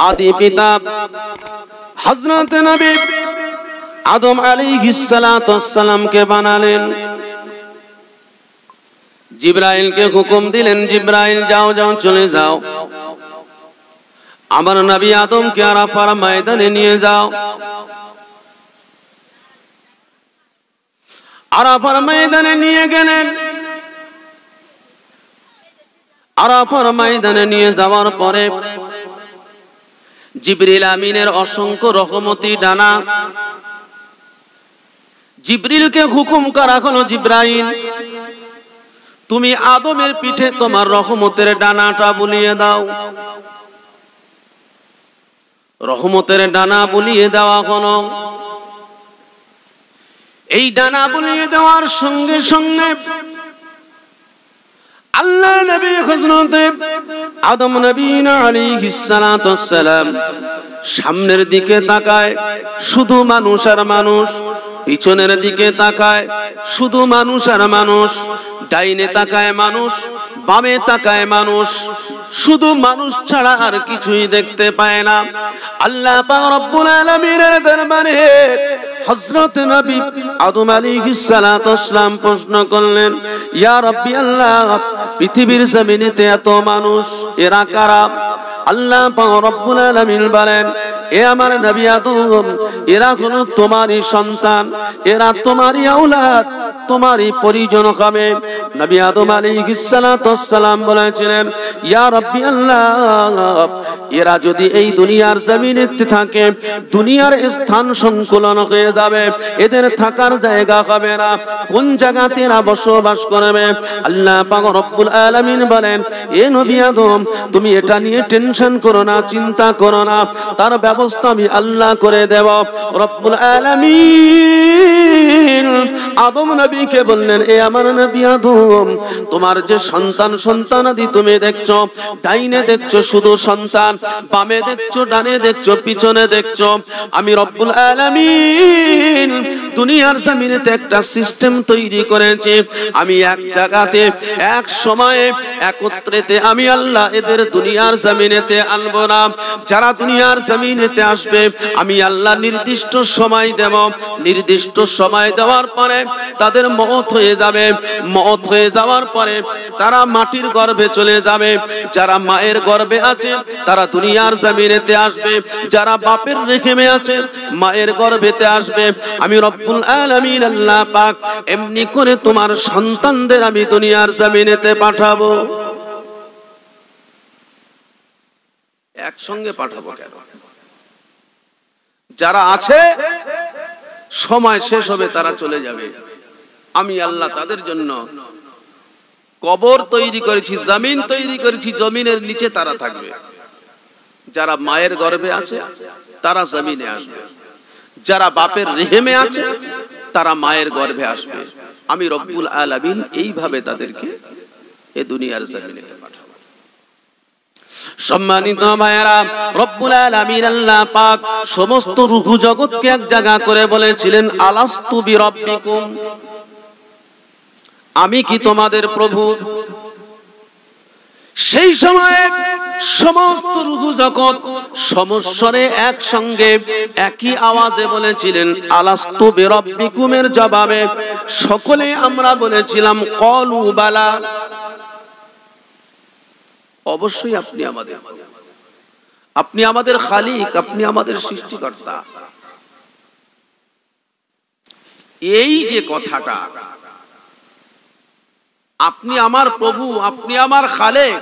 আদি পিতা হযরত নবী আদম আলাইহিস সালাতু ওয়াস সালামকে বানালেন। জিবরাইলকে হুকুম দিলেন, জিবরাইল যাও যাও চলে যাও, আমার নবী আদমকে আরাফার ময়দানে নিয়ে যাও। আরাফার ময়দানে নিয়ে গেলেন। আরাফার ময়দানে নিয়ে যাওয়ার পরে জিবরিল আমিনের অসংখ্য রহমতি ডানা, জিবরিলকে হুকুম করা হলো, জিবরাইল তুমি আদমের পিঠে তোমার রহমতের ডানাটা বুলিয়ে দাও। রহমতের ডানা বুলিয়ে দেওয়া হলো। এই ডানা বুলিয়ে দেওয়ার সঙ্গে সঙ্গে আল্লাহ নবী হযরত আদম নবী আলাইহিস সালাতু ওয়াস সালাম সামনের দিকে তাকায়, শুধু মানুষ আর মানুষ। পিছনের দিকে তাকায়, শুধু মানুষ আর মানুষ। ডাইনে তাকায় মানুষ, বামে তাকায় মানুষ, শুধু মানুষ ছাড়া আর কিছুই দেখতে পায় না। আল্লাহ পাক রব্বুল আলামিনের দরবারে হযরত নবী আদম আলাইহিস সালাতু ওয়াস সালাম প্রশ্ন করলেন, ইয়া রাব্বি আল্লাহ, পৃথিবীর জমিনেতে এত মানুষ, এরা কারা? আল্লাহ পাক রব্বুল আলামিন বলেন, এ আমার নবী আদম, এরা হলো তোমারই সন্তান, এরা তোমারই আওলাদ, তোমারই পরিজন হবে। নবী আদম আলাইহিস সালাতু ওয়াস সালাম বলেছিলেন, ইয়া রাব্বি আল্লাহ, এরা যদি এই দুনিয়ার জমিনেতে থাকে, দুনিয়ার স্থান সংকুলন হয়ে যাবে, এদের থাকার জায়গা হবে না। কোন জায়গাতে এরা বসবাস করবে? আল্লাহ পাক রব্বুল আলামিন বলেন, এ নবী আদম, তুমি এটা নিয়ে টেনশন করো না, চিন্তা করো না, তার ব্যবস্থা আমি আল্লাহ করে দেব। রব্বুল আলামিন আদম নবীকে বললেন, এ আমার নবী আদম, তোমার যে সন্তানাদি তুমি দেখছো, ডাইনে দেখছো শুধু সন্তান, বামে দেখছো, ডানে দেখছো, পিছনে দেখছো, আমি রব্বুল আলামিন দুনিয়ার জমিনেতে একটা সিস্টেম তৈরি করেছি। আমি এক জায়গাতে এক সময়ে একত্রেতে আমি আল্লাহ এদের দুনিয়ার জমিনেতে আনবো না। যারা দুনিয়ার জমিনেতে আসবে, আমি আল্লাহ নির্দিষ্ট সময় দেব। নির্দিষ্ট সময় দেওয়ার পরে তাদের মওত হয়ে যাবে। মওত হয়ে যাওয়ার পরে তারা মাটির গর্ভে চলে যাবে। যারা মায়ের গর্ভে আছে তারা দুনিয়ার জমিনেতে আসবে। যারা বাপের রেহেমে আছে মায়ের গর্ভেতে আসবে। আমি রব্বুল আলামিন আল্লাহ পাক এমনি করে তোমার সন্তানদের আমি দুনিয়ার জমিনেতে পাঠাবো। একসঙ্গে পাঠাবো কেন? যারা আছে সময় শেষ হবে তারা চলে যাবে। আমি আল্লাহ তাদের জন্য কবর তৈরি করেছি, জমিন তৈরি করেছি, জমিনের নিচে তারা থাকবে। যারা মায়ের গর্ভে আছে তারা জমিনে আসবে, যারা বাপের রেহেমে আছে তারা মায়ের গর্ভে আসবে। আমি রব্বুল আলামিন এইভাবে তাদেরকে এই দুনিয়ার জমিনে পাঠাবো। সম্মানিত ভাইয়েরা, রব্বুল আলামিন আল্লাহ পাক সমস্ত রূহ জগৎকে এক জায়গা করে বলেছিলেন, আলাস্তু বিরাব্বিকুম, আমি কি তোমাদের প্রভু? সেই সময়ে সমস্ত রূহ জগৎ সমস্বরে একসঙ্গে একই আওয়াজে বলেছিলেন আলাস্তু বিরাব্বিকুমের জবাবে সকলে আমরা বলেছিলাম ক্বালু বালা, অবশ্যই আপনি আমাদের, আপনি আমাদের খালিক, আপনি আমাদের সৃষ্টিকর্তা। এই যে কথাটা, আপনি আমার প্রভু, আপনি আমার খালেক,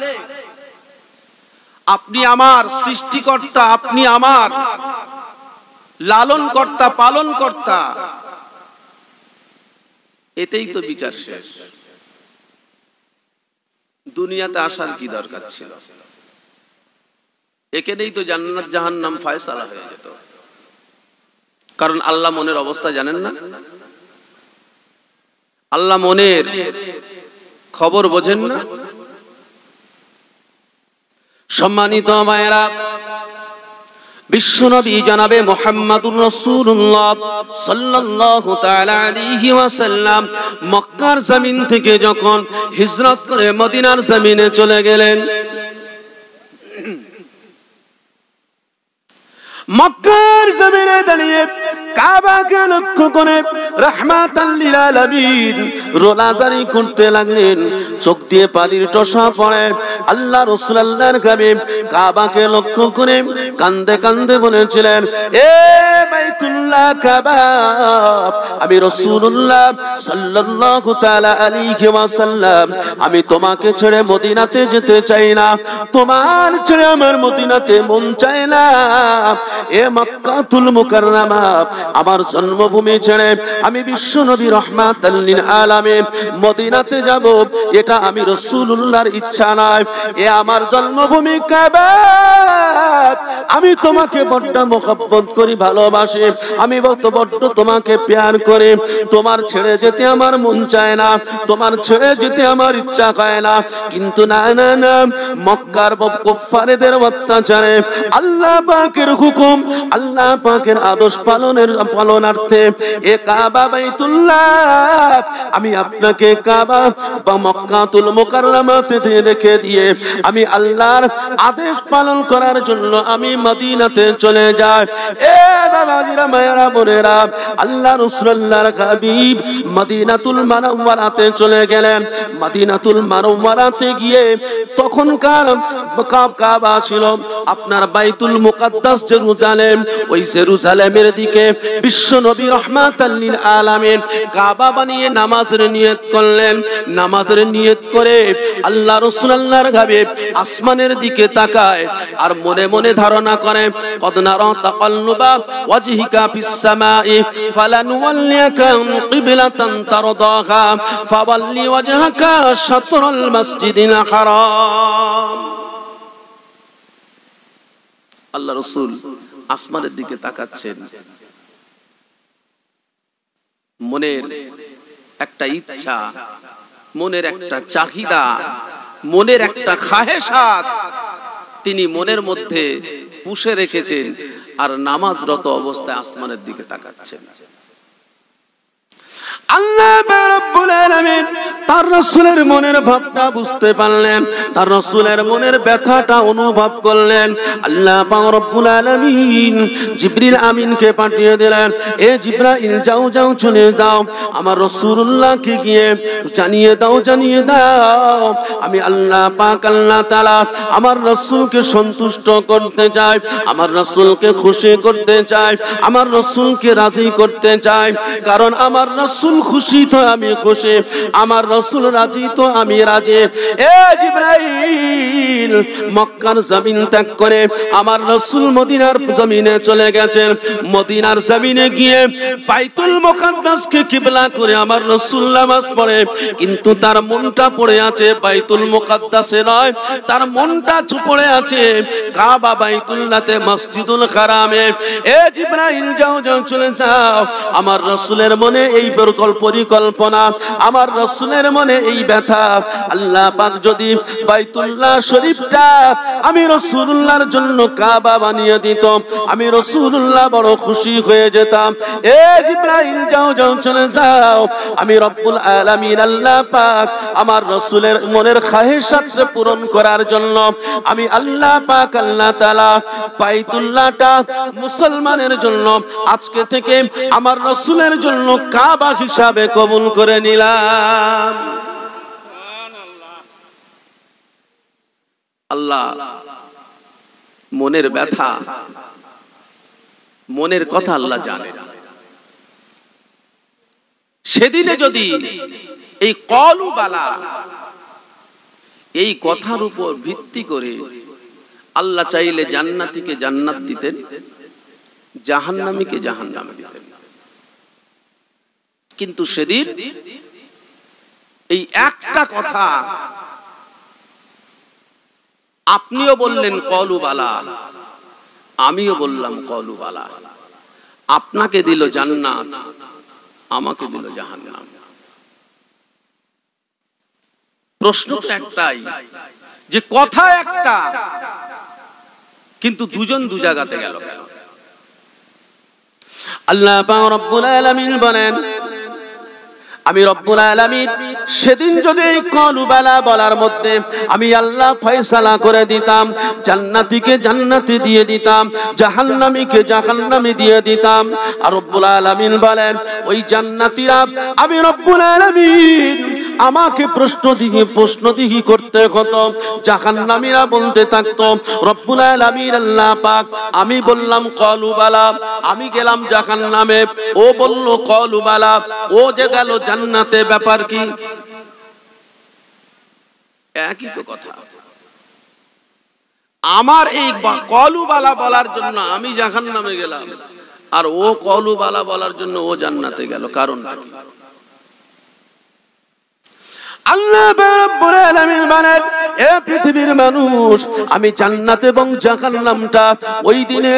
আপনি আমার সৃষ্টিকর্তা, আপনি আমার লালন কর্তা, পালন কর্তা, এতেই তো বিচার শেষ। দুনিয়াতে আসার কি দরকার ছিল? এখানেই তো জান্নাত জাহান্নাম ফয়সালা হয়ে যেত। কারণ আল্লাহ মনের অবস্থা জানেন না, আল্লাহ মনের খবর বোঝেন না। সম্মানিত ভাইয়েরা, বিশ্বনবী জনাবে মুহাম্মদুর রাসূলুল্লাহ সাল্লাল্লাহু তাআলা আলাইহি ওয়াসাল্লাম মক্কার জমিন থেকে যখন হিজরত করে মদিনার জমিনে চলে গেলেন, মক্কার জমিনে দাঁড়িয়ে কাবাকে লক্ষ্য করে রাহমাতাল লিল আলামিন রোলাজারি করতে লাগলেন। চোখ দিয়ে পানির টসা পড়ে। আল্লাহ রাসূল আল্লাহর হাবিব কাবাকে লক্ষ্য করে কান্দে কান্দে বলেছিলেন, এ বাইতুল্লাহ কাবা, আমি রাসূলুল্লাহ সাল্লাল্লাহু তাআলা আলাইহি ওয়াসাল্লাম আমি তোমাকে ছেড়ে মদিনাতে যেতে চাই না, তোমার ছেড়ে আমার মদিনাতে মন চায় না। এ মক্কাতুল মুকাররমা, আমার জন্মভূমি ছেড়ে আমি বিশ্ব নবী রাহমাতাল লিল আলামিন মদিনাতে যাব, এটা আমি রাসূলুল্লাহর ইচ্ছা নয়। এ আমার জন্মভূমি কাবা, আমি তোমাকে বড্ড মহব্বত করি, ভালোবাসি, আমি বড্ড তোমাকে প্যার করি, তোমার ছেড়ে যেতে আমার মন চায় না, তোমার ছেড়ে যেতে আমার ইচ্ছা হয় না। কিন্তু না না না, মক্কার কুফফারদের অত্যাচারে আল্লাহ পাকের হুকুম, আল্লাহ পাকের আদেশ পালনার্থে এ কাবা বাইতুল্লাহ আমি আপনাকে কাবা বা মক্কাতুল মুকাররমাতে রেখে দিয়ে আমি আল্লাহর আদেশ পালন করার জন্য আমি মদিনাতে চলে যাই। এ বাবাজিরা, মায়েরা, বোনেরা, আল্লাহ রাসূলুল্লাহর হাবিব মদিনাতুল মুনাওয়ারাতে চলে গেলেন। মদিনাতুল মুনাওয়ারাতে গিয়ে তখনকার কাবা ছিল আপনার বাইতুল মুকাদ্দাস জেরুজালেম। ওই জেরুজালেমের দিকে বিশ্ব নবী রাহমাতাল লিল আলামিন কাবা বানিয়ে নামাজের নিয়ত করলেন। নামাজের নিয়ত করে আল্লাহ রাসূল আল্লাহর হাবিব আসমানের দিকে তাকায় আর মনে মনে ধারণা করে, কদ নারা তাকাল্লুবা ওয়াজহিকা ফিস সামাই ফালানুওয়াল্লিয়াকা কিবলাতান তারদাহা ফাওয়াল্লি ওয়াজহাকা শাতরাল মাসজিদিল হারাম। আল্লাহ রাসূল আসমানের দিকে তাকাচ্ছেন, মনের একটা ইচ্ছা, মনের একটা চাহিদা, মনের একটা খাহেশাত তিনি মনের মধ্যে পুষে রেখেছেন আর নামাজরত অবস্থায় আসমানের দিকে তাকাচ্ছেন। আল্লাহ রাব্বুল আলামিন তার রাসূলের মনের ভাবটা বুঝতে পারলেন, তার রাসূলের মনের ব্যথাটা অনুভব করলেন। আল্লাহ পাক রব্বুল আলামিন জিবরিল আমিনকে পাঠিয়ে দিলেন, এ জিবরাইল যাও যাও চলে যাও, আমার রাসূলুল্লাহকে গিয়ে জানিয়ে দাও আমি আল্লাহ পাক আল্লাহ তাআলা আমার রাসূলকে সন্তুষ্ট করতে চাই, আমার রাসূলকে খুশি করতে চাই, আমার রাসূলকে রাজি করতে চাই। কারণ আমার রাসূল খুশি তো আমি খুশি, আমার রাসূল রাজি তো আমি রাজি। এ জিবরাইল মক্কার জমিন ত্যাগ করে আমার রাসূল মদিনার জমিনে চলে গেছেন। মদিনার জমিনে গিয়ে বাইতুল মুকাদ্দাসকে কিবলা করে আমার রাসূল নামাজ পড়ে, কিন্তু তার মনটা পড়ে আছে বাইতুল মুকাদ্দাসে নয়, তার মনটা পড়ে আছে কাবা বাইতুল্লাহতে মসজিদুল হারামে। এ জিবরাইল যাও যাও চলে যাও, আমার রাসূলের মনে এই পরিকল্পনা, আমার রাসূলের মনে এই ব্যথা। আল্লাহ পাক যদি বাইতুল্লাহ শরীফটা আমি রাসূলুল্লাহর জন্য কাবা বানিয়ে দিত, আমি রাসূলুল্লাহ বড় খুশি হয়ে যেতাম। এ জিবরাইল যাও যাও চলে যাও, আমি রব্বুল আলামিন আল্লাহ পাক আমার রাসূলের মনের খাহেশাত পূরণ করার জন্য আমি আল্লাহ পাক আল্লাহ তাআলা বাইতুল্লাহটা মুসলমানের জন্য আজকে থেকে আমার রাসূলের জন্য কাবা হিসাবে কবুল করে নিলাম। আল্লাহ মনের ব্যথা, মনের কথা আল্লাহ জানেন। সেদিনে যদি এই কলু বালা এই কথার উপর ভিত্তি করে আল্লাহ চাইলে জান্নাতীকে জান্নাত দিতেন, জাহান্নামীকে জাহান্নাম দিতেন। কিন্তু সেদিন এই একটা কথা আপনিও বললেন কলু বালা, আমিও বললাম কলু বালা, আপনাকে দিল জান্নাত, আমাকে দিল জাহান্নাম। প্রশ্নটা একটাই যে কথা একটা, কিন্তু দুজন দু জায়গাতে গেল কেন? আল্লাহ পাক রব্বুল আলামিন বলেন, আমি রব্বুল আলামিন সেদিন যদি এই কলু বালা বলার মধ্যে আমি আল্লাহ ফয়সালা করে দিতাম, জান্নাতীকে জান্নাতে দিয়ে দিতাম, জাহান্নামীকে জাহান্নামে দিয়ে দিতাম। আর রব্বুল আলামিন বলেন ওই জান্নাতীরা আমি রব্বুল আলামিন আমাকে প্রশ্নদিহি করতে হতো, জাহান্নামীরা বলতে থাকতো রব্বুল আলামিন আল্লাহ পাক আমি বললাম কলু বালা, আমি গেলাম জাহান্নামে, ও বলল কলু বালা, ও যে গেল জান্নাতে, ব্যাপার কি? একই তো কথা। আমার এই কলু বালা বলার জন্য আমি জাহান্নামে গেলাম, আর ও কলু বালা বলার জন্য ও জান্নাতে গেল, কারণ আল্লাহ রাব্বুল আলামিন বলেন এ পৃথিবীর মানুষ আমি জান্নাত এবং জাহান্নামটা ওই দিনে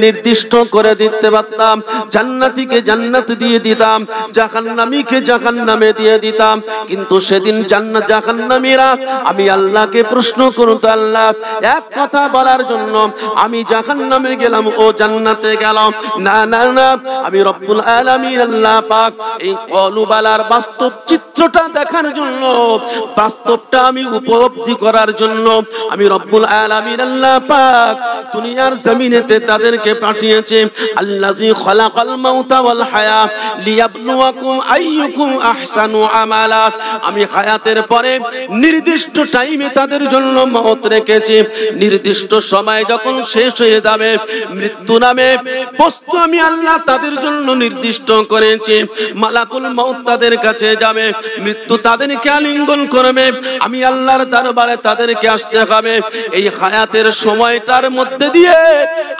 নির্দিষ্ট করে দিতে পারতাম, জান্নাতীকে জান্নাত দিয়ে দিতাম, জাহান্নামীকে জাহান্নামে দিয়ে দিতাম। কিন্তু সেদিন জান্নাত জাহান্নামীরা আমি আল্লাহকে প্রশ্ন করতো, আল্লাহ এক কথা বলার জন্য আমি জাহান্নামে গেলাম, ও জান্নাতে গেল। না না না, আমি রব্বুল আলামিন আল্লাহ পাক এই কলুবালার বাস্তব চিত্রটা দেখার জন্য, বাস্তবটা আমি উপলব্ধি করার জন্য আমি রব্বুল আলামিন আল্লাহ পাক দুনিয়ার জমিনেতে তাদেরকে পাঠিয়েছে। আল্লাযী খালাকাল মাউতা ওয়াল হায়া লিয়াবলুয়াকুম আইয়ুকুম আহসানু আমালা। আমি হায়াতের পরে নির্দিষ্ট টাইমে তাদের জন্য মওত রেখেছি, নির্দিষ্ট সময় যখন শেষ হয়ে যাবে মৃত্যু নামে বস্তু আমি আল্লাহ তাদের জন্য নির্দিষ্ট করেছি। মালাকুল মওত তাদের কাছে যাবে, মৃত্যু তাদেরকে আলিঙ্গন করবে, আমি আল্লাহর দরবারে তাদেরকে আসতে হবে। এই হায়াতের সময়টার মধ্যে দিয়ে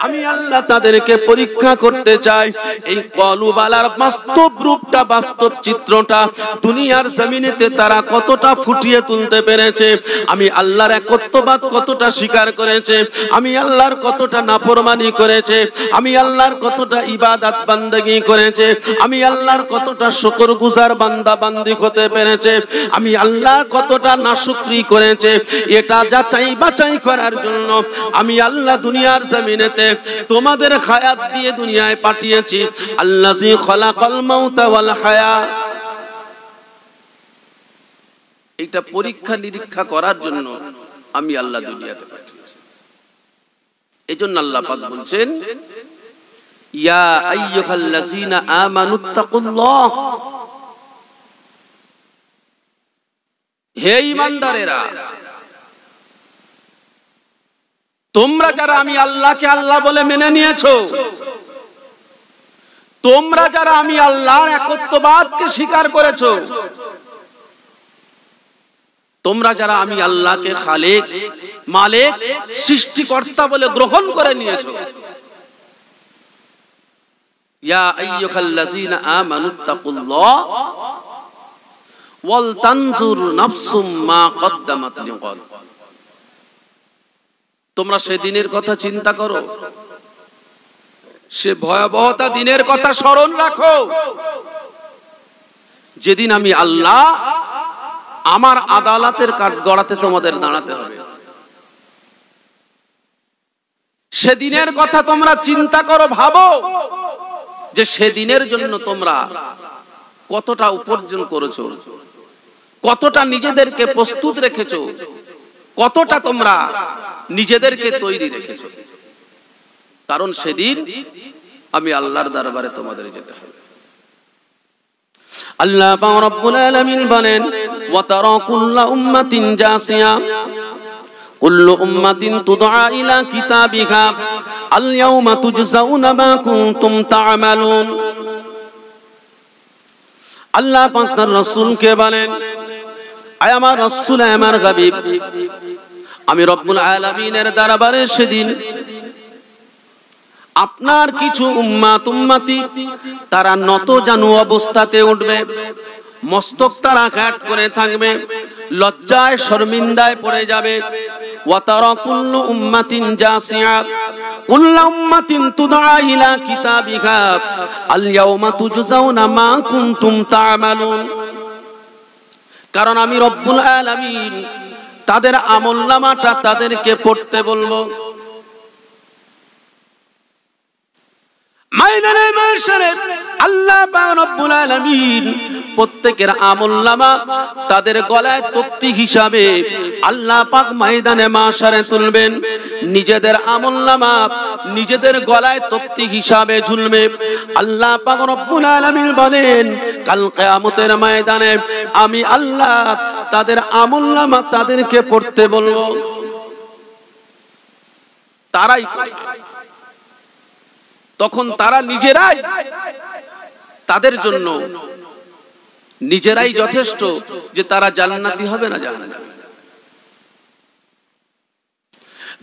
আমি আল্লাহ তাদেরকে পরীক্ষা করতে চাই এই কলুবালার বাস্তব রূপটা, বাস্তব চিত্রটা দুনিয়ার জমিনেতে তারা কতটা ফুটিয়ে তুলতে পেরেছে, আমি আল্লাহর একত্ববাদ কতটা স্বীকার করেছে, আমি আল্লাহর কতটা নাফরমানি করেছে, আমি আল্লাহর কতটা ইবাদত বান্দাগি করেছে, আমি আল্লাহর কতটা শুকরগুজার বান্দা বান্দি হতে পেরেছে, আমি আল্লাহর কতটা নাশুকরি করেছে, এটা যাচাই বাছাই করার জন্য আমি আল্লাহ দুনিয়ার জমিনেতে তোমাদের হায়াত দিয়ে দুনিয়ায় পাঠিয়েছি। আল্লাযী খালাকাল মাউতা ওয়াল হায়া, এটা পরীক্ষা নিরীক্ষা করার জন্য আমি আল্লাহ দুনিয়াতে পাঠিয়েছি। এজন্য আল্লাহ পাক বলছেন ইয়া আইয়ুহাল্লাযীনা আমানুত্তাকুল্লাহ, হে ঈমানদারেরা তোমরা যারা আমি আল্লাহকে আল্লাহ বলে মেনে নিয়েছো, তোমরা যারা আমি আল্লাহর একত্ববাদকে স্বীকার করেছো, তোমরা যারা আমি আল্লাহকে খালেক মালিক সৃষ্টিকর্তা বলে গ্রহণ করে নিয়েছো, ইয়া আইয়ুহাল্লাযীনা আমানুত্তাকুল্লাহ ওয়াল তানজুর নাফসুম মা কদ্দামাত লিগাদ, তোমরা সেদিনের কথা চিন্তা করো, সে ভয়াবহতা দিনের কথা স্মরণ রাখো যেদিন আমি আল্লাহ আমার আদালতের কাঠগড়াতে তোমাদের দাঁড়াতে হবে। সেদিনের কথা তোমরা চিন্তা করো, ভাবো যে সেদিনের জন্য তোমরা কতটা উপার্জন করেছো, কতটা নিজেদেরকে প্রস্তুত রেখেছো, কতটা তোমরা নিজেদেরকে তৈরি রেখেছো, কারণ সেদিন আমি আল্লাহর দরবারে তোমাদের যেতে হবে। আল্লাহ পাক রব্বুল আলামিন বলেন ওয়া তারা কুল্লা উম্মাতিন জাসিয়া কুল্লু উম্মাতিন তুদআ ইলা কিতাবিহা আল ইয়াউমা তুজজাউনা মা কুনতুম তা'মালুন। আল্লাহ পাক তার রাসূলকে বলেন আয় আমার রাসূল, আয় আমার হাবিব, আমি রব্বুল আলামিনের দরবারে সেদিন আপনার কিছু উম্মতি তারা নত জানু অবস্থাতে উঠবে, মস্তক তারা ঘাট করে থাকবে, লজ্জায় শর্মিন্দায় পড়ে যাবে। ওয়া তারা কুল্লু উম্মাতিন জাসিয়া কুল্লু উম্মাতিন তুদআ ইলা কিতাবিহা আল ইয়াউমা তুজজাউনা মা কুনতুম তা'মালুন। কারণ আমি রব্বুল আলামিন তাদের আমলনামাটা তাদেরকে পড়তে বলবো। ময়দানে মাশারে আল্লাহ পাক রব্বুল আলামিন প্রত্যেকের আমলনামা তাদের গলায় তক্তি হিসাবে আল্লাহ পাক ময়দানে মাশারে তুলবেন। নিজেদের আমলনামা নিজেদের গলায় তক্তি হিসাবে ঝুলবে। আল্লাহ পাক রব্বুল আলামিন বলেন, কাল কিয়ামতের ময়দানে আমি আল্লাহ তাদের আমলনামা তাদেরকে পড়তে বলবো। তারাই তখন তারা নিজেরাই তাদের জন্য নিজেরাই যথেষ্ট যে তারা জান্নাতি হবে না জাহান্নামী।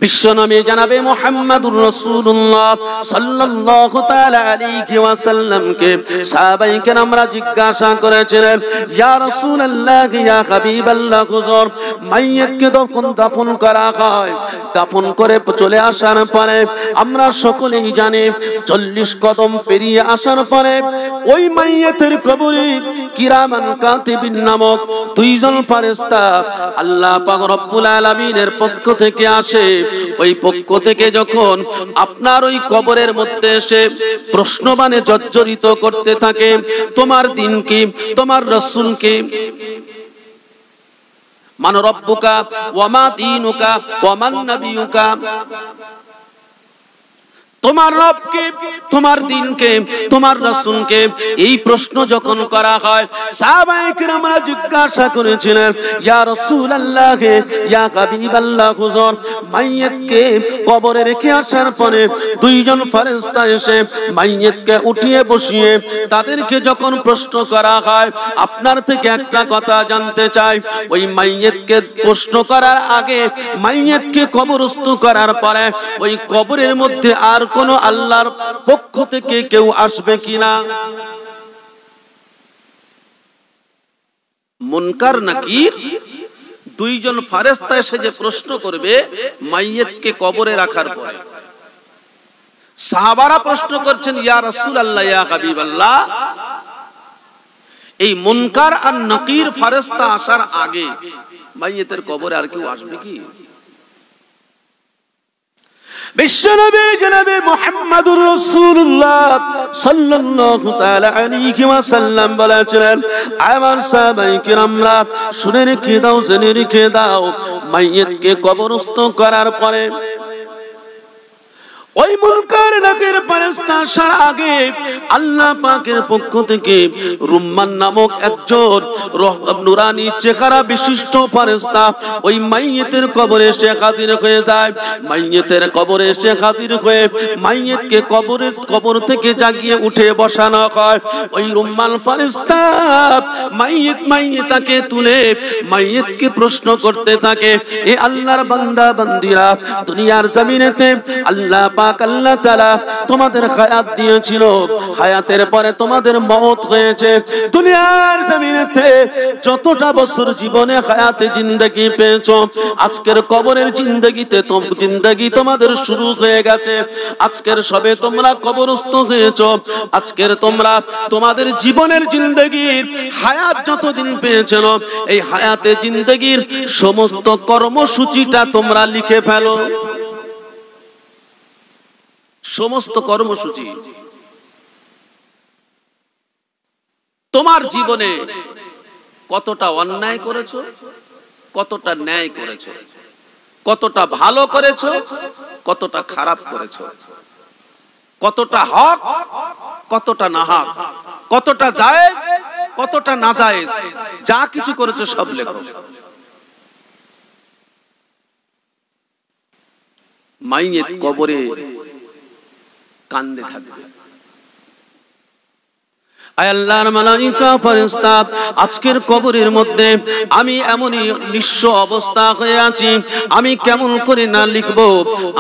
বিশ্বনবী জনাবে মুহাম্মদুর রাসূলুল্লাহ সাল্লাল্লাহু তাআলা আলাইহি ওয়াসাল্লামকে সাহাবায়ে কেরামরা জিজ্ঞাসা করেছিলেন, ইয়া রাসূলুল্লাহ ইয়া হাবিবাল্লাহ, হুজুর মাইয়িতকে যখন দাফন করা হয়, দাফন করে চলে আসার পরে আমরা সকলেই জানি 40 কদম পেরিয়ে আসার পরে ওই মাইয়িতের কবরে কিরামান কাতিবিন নামক দুইজন ফেরেশতা আল্লাহ পাক রব্বুল আলামিনের পক্ষ থেকে আসে। ওই পক্ষ থেকে যখন আপনার ওই কবরের মধ্যে এসে প্রশ্নবাণে জর্জরিত করতে থাকে, তোমার দিন কি, তোমার রাসূল কি, মান রব্বুকা ওয়া মা দীনুকা ওয়া মান নবিয়ুকা, তোমার রবকে, তোমার দিনকে, তোমার রাসূলকে, এই প্রশ্ন যখন করা হয় সাহাবায়ে কেরামরা জিজ্ঞাসা করেছিলেন, ইয়া রাসূলুল্লাহ ইয়া হাবিবাল্লাহ, হুজুর মাইয়িতকে কবরে রেখে আসার পরে দুইজন ফেরেশতা এসে মাইয়িতকে উঠিয়ে বসিয়ে তাদেরকে যখন প্রশ্ন করা হয়, আপনার থেকে একটা কথা জানতে চাই, ওই মাইয়িতকে প্রশ্ন করার আগে মাইয়িতকে কবরস্থ করার পরে ওই কবরের মধ্যে আর কোন আল্লাহর পক্ষ থেকে কেউ আসবে কিনা? মুনকার নাকির দুইজন ফেরেশতা এসে যে প্রশ্ন করবে মাইয়িতকে কবরে রাখার পরে, সাহাবারা প্রশ্ন করছেন, ইয়া রাসূলুল্লাহ ইয়া হাবিবাল্লাহ, এই মুনকার আর নাকির ফেরেশতা আসার আগে মাইয়িতের কবরে আর কেউ আসবে কি? বিশ্বনবী জনাবে মুহাম্মদুর রাসূলুল্লাহ সাল্লাল্লাহু তাআলা আলাইহি ওয়াসাল্লাম বলেছিলেন, আমার সাহাবায়ে কেরামরা শুনে রেখে দাও, জেনে রেখে দাও, মাইয়িতকে কবরস্থ করার পরে ওই মুনকার নাকির ফেরেশতা আসার আগে আল্লাহ পাকের পক্ষ থেকে রুম্মান নামক একজন নুরানি চেহারা বিশিষ্ট ফেরেশতা ওই মাইয়িতের কবরে এসে হাজির হয়ে যায়। মাইয়িতের কবরে এসে হাজির হয়ে মাইয়িতকে কবর থেকে জাগিয়ে উঠে বসানো হয়। ওই রুম্মান ফেরেশতা মাইয়িতকে তুলে মাইয়িতকে প্রশ্ন করতে থাকে, এ আল্লাহর বান্দা বান্দিরা, দুনিয়ার জমিনেতে আল্লাহ আল্লাহ তাআলা তোমাদের হায়াত দিয়েছিল, হায়াতের পরে তোমাদের মওত হয়েছে। দুনিয়ার জমিনেতে যতটা বছর জীবনে হায়াতে জিন্দেগি পেয়েছো, আজকের কবরের জিন্দেগি তোমাদের শুরু হয়ে গেছে। আজকের সবে তোমরা কবরস্থ হয়েছো। আজকের তোমরা তোমাদের জীবনের জিন্দেগির হায়াত যতদিন পেয়েছিল, এই হায়াতে জিন্দেগির সমস্ত কর্মসূচিটা তোমরা লিখে ফেলো। সমস্ত কর্মসূচি তোমার জীবনে কতটা অন্যায় করেছো, কতটা ন্যায় করেছো, কতটা ভালো করেছো, কতটা খারাপ করেছো, কতটা হক, কতটা নাহক, কতটা জায়েজ, কতটা নাজায়েজ, যা কিছু করেছো সব লেখো। মাইয়িত কবরে কান্দে থাকবে। আয় আল্লাহর মালাইকা ফেরেশতা, আজকের কবরের মধ্যে আমি এমনই নিঃস্ব অবস্থা হয়ে আছি, আমি কেমন করে না লিখব?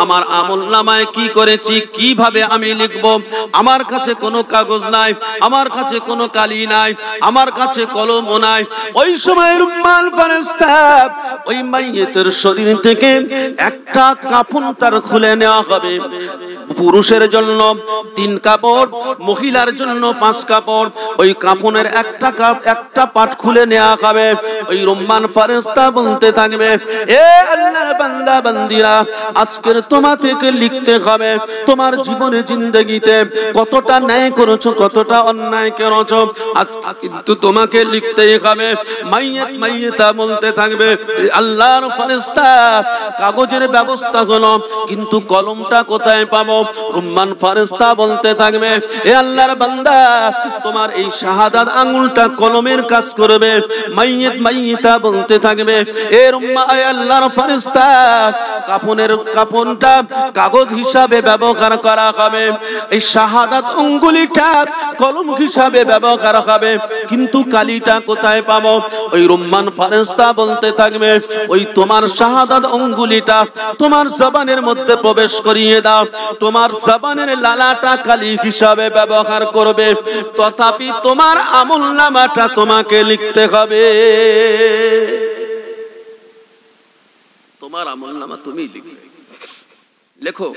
আমার আমলনামায় কি করেছি কিভাবে আমি লিখব? আমার কাছে কোনো কাগজ নাই, আমার কাছে কোনো কালি নাই, আমার কাছে কলমও নাই। ওই সময় রুম্মান ফেরেশতা ওই মাইয়িতের শরীর থেকে একটা কাফন তার খুলে নেওয়া হবে, পুরুষের জন্য 3 কাপড়, মহিলার জন্য 5 কাপড়। ওই কাপড়ের একটা পাট খুলে নেওয়া হবে। ওই রুম্মান ফেরেশতা বলতে থাকবে, এ আল্লাহর বান্দা বান্দিরা, আজকের তোমাদেরকে লিখতে হবে তোমার জীবনে জিন্দেগিতে কতটা ন্যায় করেছো, কতটা অন্যায় করেছো। আজ কিন্তু তোমাকে লিখতেই হবে। মাইয়াতা বলতে থাকবে, আল্লাহর ফেরেশতা কাগজের ব্যবস্থা হলো, কিন্তু কলমটা কোথায় পাবো? রুম্মান ফেরেশতা বলতে থাকবে, এ আল্লাহর বান্দা, তোমার এই শাহাদাত আঙ্গুলটা কলমের কাজ করবে। মাইয়াতা বলতে থাকবে, এ রুম্মা, এ আল্লাহর ফেরেশতা, কাফনটা কাগজ হিসাবে ব্যবহার করা হবে, এই শাহাদাত আঙ্গুলিটা কলম হিসাবে ব্যবহার হবে, কিন্তু কালিটা কোথায় পাবো? ওই রুম্মান ফেরেশতা বলতে থাকবে, ওই তোমার শাহাদাত আঙ্গুলিটা তোমার জবানের মধ্যে প্রবেশ করিয়ে দাও, তোমার জবানের লালাটা কালি হিসাবে ব্যবহার করবে, তথাপি তোমার আমলনামাটা তোমাকে লিখতে হবে। তোমার আমলনামা তুমি লিখবে, লেখো।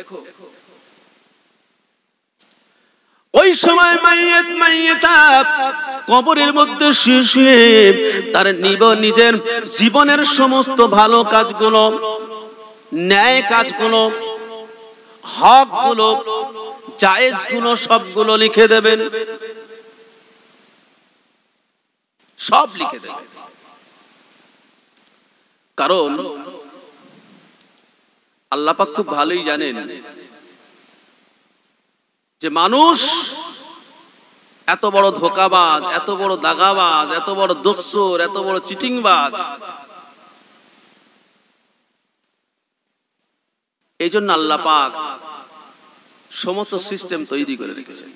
ওই সময় মাইয়াতা কবরের মধ্যে শুয়ে তার নিজের জীবনের সমস্ত ভালো কাজগুলো, ন্যায় কাজগুলো, হকগুলো, জায়েজগুলো সবগুলো লিখে দেবেন, সব লিখে দেবেন। কারণ আল্লাহ পাক খুব ভালোই জানেন যে মানুষ এত বড় ধোঁকাবাজ, এত বড় দাগাবাজ, এত বড় দস্যুর, এত বড় চিটিংবাজ। এই জন্য আল্লাহ পাক সমস্ত সিস্টেম তৈরি করে রেখেছেন।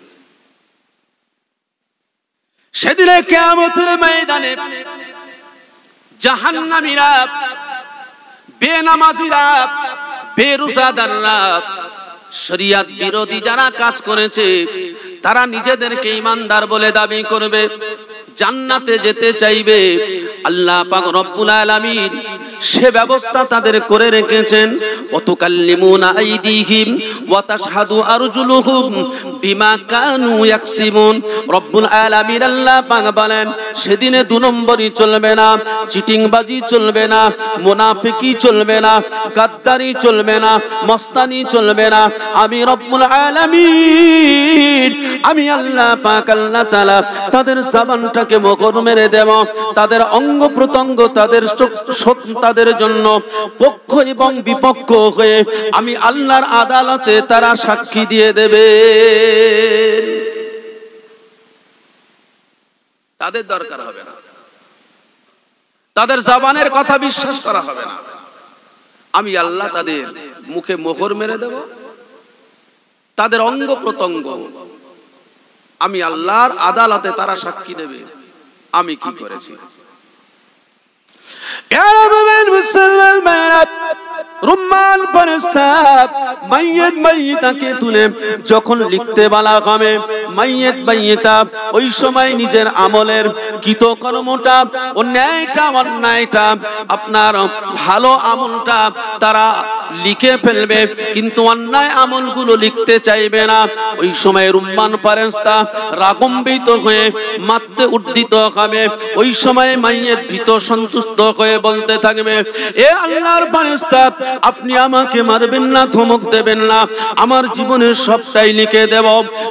সেদিনে কিয়ামতের ময়দানে জাহান্নামীরা, বেনামাজিরা, বেরোজাদাররা, শরিয়ত বিরোধী যারা কাজ করেছে, তারা নিজেদেরকে ঈমানদার বলে দাবি করবে, জান্নাতে যেতে চাইবে। আল্লাহ পাক রব্বুল আলামিন সে ব্যবস্থা তাদের করে রেখেছেন। ওয়াতুকাল্লিমুনা আইদিহিম ওয়া তাশহাদু আরজুলুহুম বিমা কানু ইয়াকসিবুন। রব্বুল আলামিন আল্লাহ পাক বলেন, সেদিনে 2 নম্বরই চলবে না, চিটিংবাজি চলবে না, মুনাফিকি চলবে না, গাদ্দারি চলবে না, মস্তানি চলবে না। আমি রব্বুল আলামিন, আমি আল্লাহ পাক আল্লাহ তাআলা তাদের জবানটাকে মোহর মেরে দেব, তাদের অঙ্গ প্রত্যঙ্গ, তাদের জন্য পক্ষ এবং বিপক্ষ হয়ে আমি আল্লাহর আদালতে তারা সাক্ষী দিয়ে দেবে। তাদের দরকার হবে না, তাদের জবানের কথা বিশ্বাস করা হবে না। আমি আল্লাহ তাদের মুখে মোহর মেরে দেব, তাদের অঙ্গ প্রত্যঙ্গ আমি আল্লাহর আদালতে তারা সাক্ষী দেবে আমি কি করেছি। রুম্মান ফেরেশতা মাইয়াতাকে তুলে যখন লিখতে বলা হবে, মাইয়াতা ওই সময় নিজের আমলের কৃতকর্মটা, অন্যায়টা, অন্যায়টা, আপনার ভালো আমলটা তারা লিখে ফেলবে, কিন্তু অন্যায় আমলগুলো লিখতে চাইবে না। ওই সময় রুম্মান ফেরেশতা রাগম্বিত হয়ে মারতে উদ্যত হবে। ওই সময় মাইয়াত ভীত সন্তুষ্ট হয়ে বলতে থাকবে, এ আল্লাহর ফেরেশতা, আপনি আমাকে মারবেন না, ধমক দেবেন না, আমার জীবনের সবটাই লিখে দেব।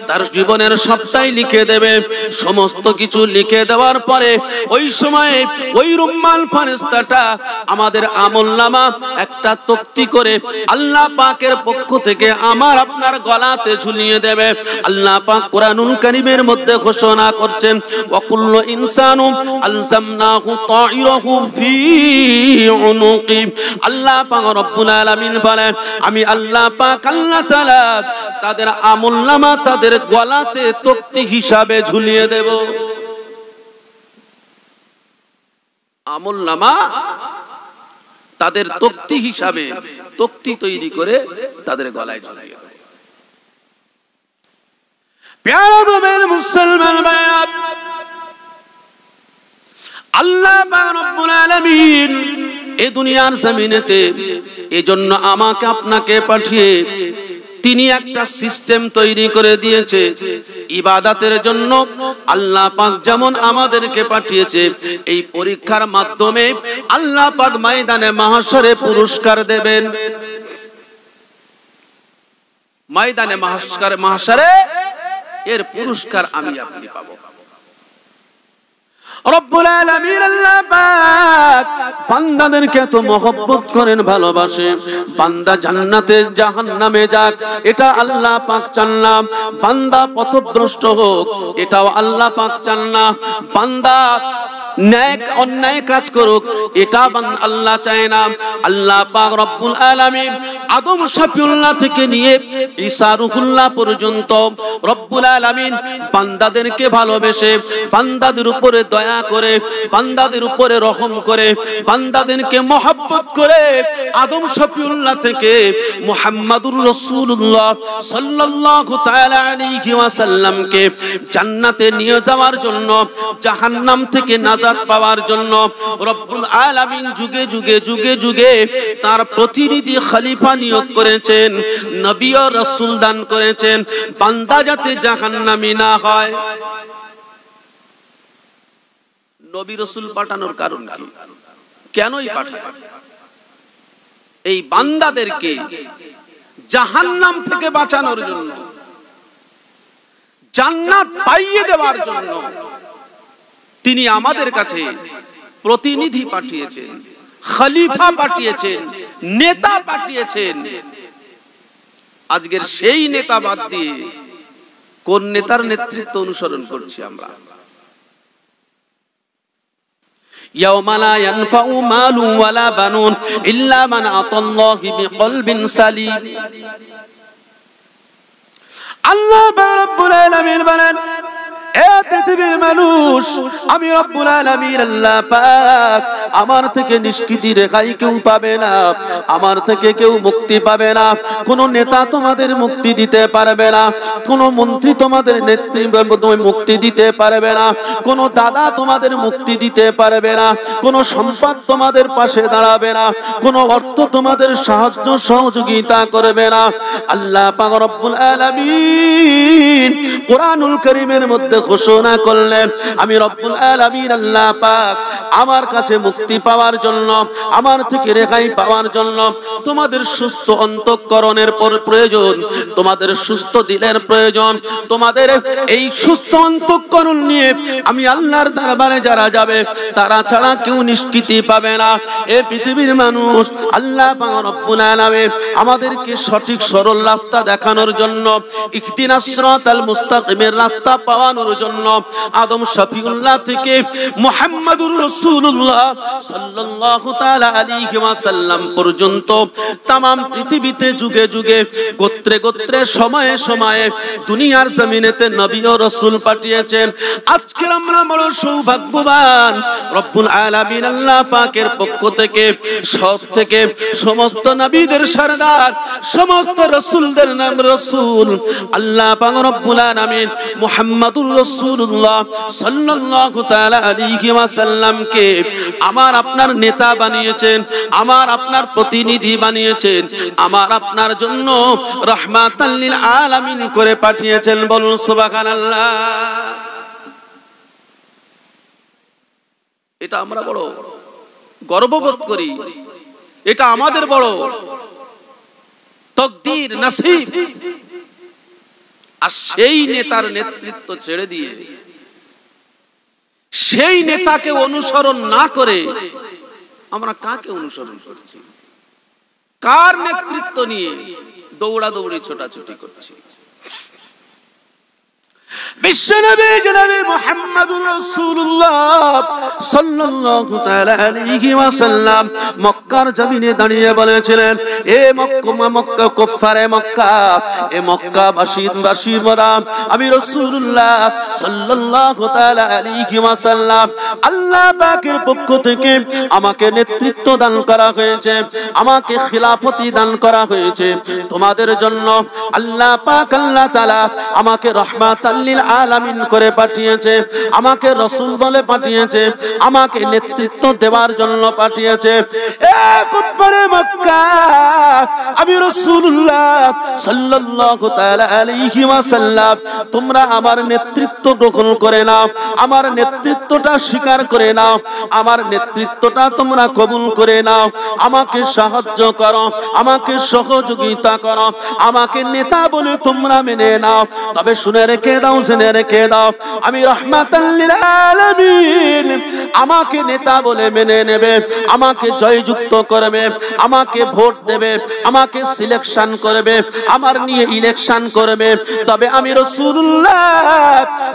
তার জীবনের সবটাই লিখে দেবে। সমস্ত কিছু লিখে দেওয়ার পরে ওই সময় ওই রুম্মান ফেরেশতাটা আমাদের আমলনামা একটা তক্তি করে আল্লাহ পাকের পক্ষ থেকে আমার আপনার গলাতে ঝুলিয়ে দেবে। আল্লাহ পাক কোরআনুল কারীমের মধ্যে ঘোষণা করছেন, ওয়াকুল্লু ইনসানু আলজামনাহু তাইরাহু ফি উনুকি। আল্লাহ পাক রব্বুল আলামিন বলেন, আমি আল্লাহ পাক আল্লাহ তাআলা তাদের আমলনামা তাদের গলাতে তক্তি হিসাবে ঝুলিয়ে দেব। আমলনামা তাদের তক্তি হিসাবে তক্তি তৈরি করে তাদের গলায় ঝুলিয়ে দেব। প্যারা মুমিন মুসলমান ভাইরা, আল্লাহ পাক রব্বুল আলামিন এই দুনিয়ার জমিনেতে এজন্য আমাকে আপনাকে পাঠিয়ে তিনি একটা সিস্টেম তৈরি করে দিয়েছে ইবাদতের জন্য। আল্লাহ পাক যেমন আমাদেরকে পাঠিয়েছে, এই পরীক্ষার মাধ্যমে আল্লাহ পাক ময়দানে মাহশরে পুরস্কার দেবেন। ময়দানে মাহশরে এর পুরস্কার আমি আপনি পাবো। রব্বুল আলামিন আল্লাহ পাক বান্দাদেরকে এত মহব্বত করেন, ভালোবাসে। বান্দা জান্নাতে জাহান্নামে যাক এটা আল্লাহ পাক চান না। বান্দা পথভ্রষ্ট হোক এটাও আল্লাহ পাক চান না। বান্দা ন্যায় অন্যায় কাজ করুক এটা আল্লাহ চায় না। আল্লাহ পাক রব্বুল আলামিন আদম শফিউল্লাহ থেকে নিয়ে ঈসা রুহুল্লাহ পর্যন্ত রব্বুল আলামিন বান্দাদেরকে ভালোবেসে, বান্দাদের উপরে দয়া করে, বান্দাদের উপরে রহম করে, বান্দাদেরকে মহব্বত করে আদম শফিউল্লাহ থেকে মুহাম্মাদুর রাসূলুল্লাহ সাল্লাল্লাহু তাআলা আলাইহি ওয়াসাল্লামকে জান্নাতে নিয়ে যাওয়ার জন্য, জাহান্নাম থেকে নাজাত পাওয়ার জন্য রব্বুল আলামিন যুগে যুগে যুগে যুগে তার প্রতিনিধি খলিফা নিয়োগ করেছেন, নবী ও রাসূল দান করেছেন, বান্দা যাতে জাহান্নামী না হয়। নবী রাসূল পাঠানোর কারণ কি? কেনই পাঠায়? এই বান্দাদেরকে জাহান্নাম থেকে বাঁচানোর জন্য, জান্নাত পাইয়ে দেওয়ার জন্য তিনি আমাদের কাছে প্রতিনিধি পাঠিয়েছেন, খলিফা পাঠিয়েছেন, নেতা পাঠিয়েছেন। আজকের সেই নেতা বাদ দিয়ে কোন নেতার নেতৃত্ব অনুসরণ করছি আমরা? ইয়াওমা লা ইয়ানফাউ মালু ওয়ালা বানুন ইল্লা মান আতাল্লাহি বিকলবিন সালিম। আল্লাহ রাব্বুল আলামিন বলেন, এ পৃথিবীর মানুষ, আমি রব্বুল আলামিন আল্লাহ পাক আমার থেকে নিষ্কৃতি রেখাই কেউ পাবে না, আমার থেকে কেউ মুক্তি পাবে না। কোন নেতা তোমাদের মুক্তি দিতে পারবে না, কোন মন্ত্রী তোমাদের মুক্তি দিতে পারবে না, কোন দাদা তোমাদের মুক্তি দিতে পারবে না, কোন সম্পদ তোমাদের পাশে দাঁড়াবে না, কোন অর্থ তোমাদের সাহায্য সহযোগিতা করবে না। আল্লাহ পাক রব্বুল আলামিন কোরআনুল কারীমের মধ্যে ঘোষণা করলেন, আমি রব্বুল আলামিন আল্লাহ পাক আমার কাছে মুক্তি পাওয়ার জন্য, আমার থেকে রেহাই পাওয়ার জন্য তোমাদের সুস্থ অন্তঃকরণের প্রয়োজন, তোমাদের সুস্থ দিলের প্রয়োজন। তোমাদের এই সুস্থ অন্তঃকরণ নিয়ে আমি আল্লাহর দরবারে যারা যাবে তারা ছাড়া কেউ নিষ্কৃতি পাবে না। এই পৃথিবীর মানুষ, আল্লাহ পাক রব্বুল আলামিন আমাদেরকে সঠিক সরল রাস্তা দেখানোর জন্য, ইহদিনাস সিরাতাল মুস্তাকিমের রাস্তা পাওয়ানোর জন্য আদম শফিউল্লাহ থেকে মুহাম্মাদুর রাসূলুল্লাহ সাল্লাল্লাহু তাআলা আলাইহি ওয়াসাল্লাম পর্যন্ত तमाम পৃথিবীতে যুগে যুগে গোত্রে গোত্রে সময়ে সময়ে দুনিয়ার জমিনেতে নবী ও রাসূল পাঠিয়েছেন। আজকে আমরা বড় সৌভাগ্যবান, রব্বুল আলামিন আল্লাহ পাকের পক্ষ থেকে সব থেকে সমস্ত নবীদের সরদার, সমস্ত রাসূলদের নাম রাসূল আল্লাহ পাক রব্বুল আলামিন মুহাম্মাদুর রাসূলুল্লাহ সাল্লাল্লাহু তাআলা আলাইহি ওয়াসাল্লামকে আমার আপনার নেতা বানিয়েছেন, আমার আপনার প্রতিনিধি বানিয়েছেন, আমার আপনার জন্য রাহমাতাল লিল আলামিন করে পাঠিয়েছেন। বলুন সুবহানাল্লাহ। এটা আমরা বড় গর্ববোধ করি, এটা আমাদের বড় তাকদীর নসিব। আর সেই নেতার নেতৃত্ব ছেড়ে দিয়ে, সেই নেতাকে অনুসরণ না করে আমরা কাকে অনুসরণ করছি? কার নেতৃত্ব নিয়ে দৌড়াদৌড়ি ছোটাছুটি করছি? বিশ্বনবী জনাবে মুহাম্মাদুর রাসূলুল্লাহ সাল্লাল্লাহু তাআলা আলাইহি ওয়াসাল্লাম মক্কার জমিনে দাঁড়িয়ে বলেছিলেন, এ মক্কা কুফারে মক্কা, এ মক্কাবাসী মোরা, আমি রাসূলুল্লাহ সাল্লাল্লাহু তাআলা আলাইহি ওয়াসাল্লাম আল্লাহ পাকের পক্ষ থেকে আমাকে নেতৃত্ব দান করা হয়েছে, আমাকে খিলাফতি দান করা হয়েছে তোমাদের জন্য। আল্লাহ পাক আল্লাহ তাআলা আমাকে রাহমাতাল লিল আলামিন করে পাঠিয়েছে, আমাকে রাসূল বলে পাঠিয়েছে, আমাকে নেতৃত্ব দেওয়ার জন্য পাঠিয়েছে। এ কুফারে মক্কা, আমি রাসূলুল্লাহ সাল্লাল্লাহু তাআলা আলাইহি ওয়াসাল্লাম, তোমরা আমার নেতৃত্ব গ্রহণ করে নাও, আমার নেতৃত্বটা স্বীকার করে নাও, আমার নেতৃত্বটা তোমরা কবুল করে নাও, আমাকে সাহায্য করো, আমাকে সহযোগিতা করো, আমাকে নেতা বলে তোমরা মেনে নাও। তবে শুনে রেখে দাও, জেনে রেখে দাও, আমি রাহমাতাল লিল আলামিন, আমাকে নেতা বলে মেনে নেবে, আমাকে জয়যুক্ত করবে, আমাকে ভোট দেবে, আমাকে সিলেকশন করবে, আমার নিয়ে ইলেকশন করবে, তবে আমি রাসূলুল্লাহ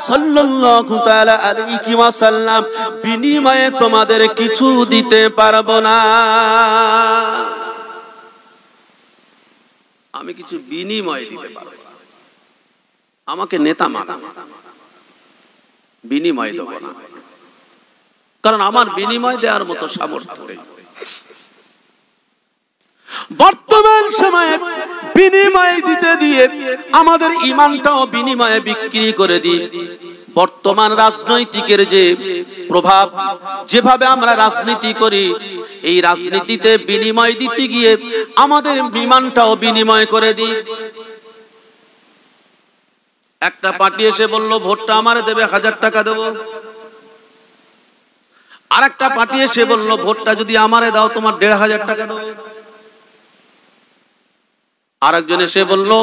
সাল্লাল্লাহু তাআলা আলাইহি ওয়াসাল্লাম বিনিময়ে তোমাদের কিছু দিতে পারবো না। আমি কিছু বিনিময় দিতে পারবো না, আমাকে নেতা মানা, বিনিময় দেব না, কারণ আমার বিনিময় দেওয়ার মতো সামর্থ্য নেই। বর্তমান সময়ে বিনিময় দিতে দিয়ে আমাদের ঈমানটাও বিনিময়ে বিক্রি করে দিই। বর্তমান রাজনৈতিকের যে প্রভাব, যেভাবে আমরা রাজনীতি করি, এই রাজনীতিতে বিনিময় দিতে গিয়ে আমাদের ঈমানটাও বিনিময় করে দিই। একটা পার্টি এসে বললো ভোটটা আমারে দেবে, 1000 টাকা দেবো। আর একটা পার্টি এসে বললো ভোটটা যদি আমারে দাও তোমার 1500 টাকা দেবো। আরেকজন এসে বললো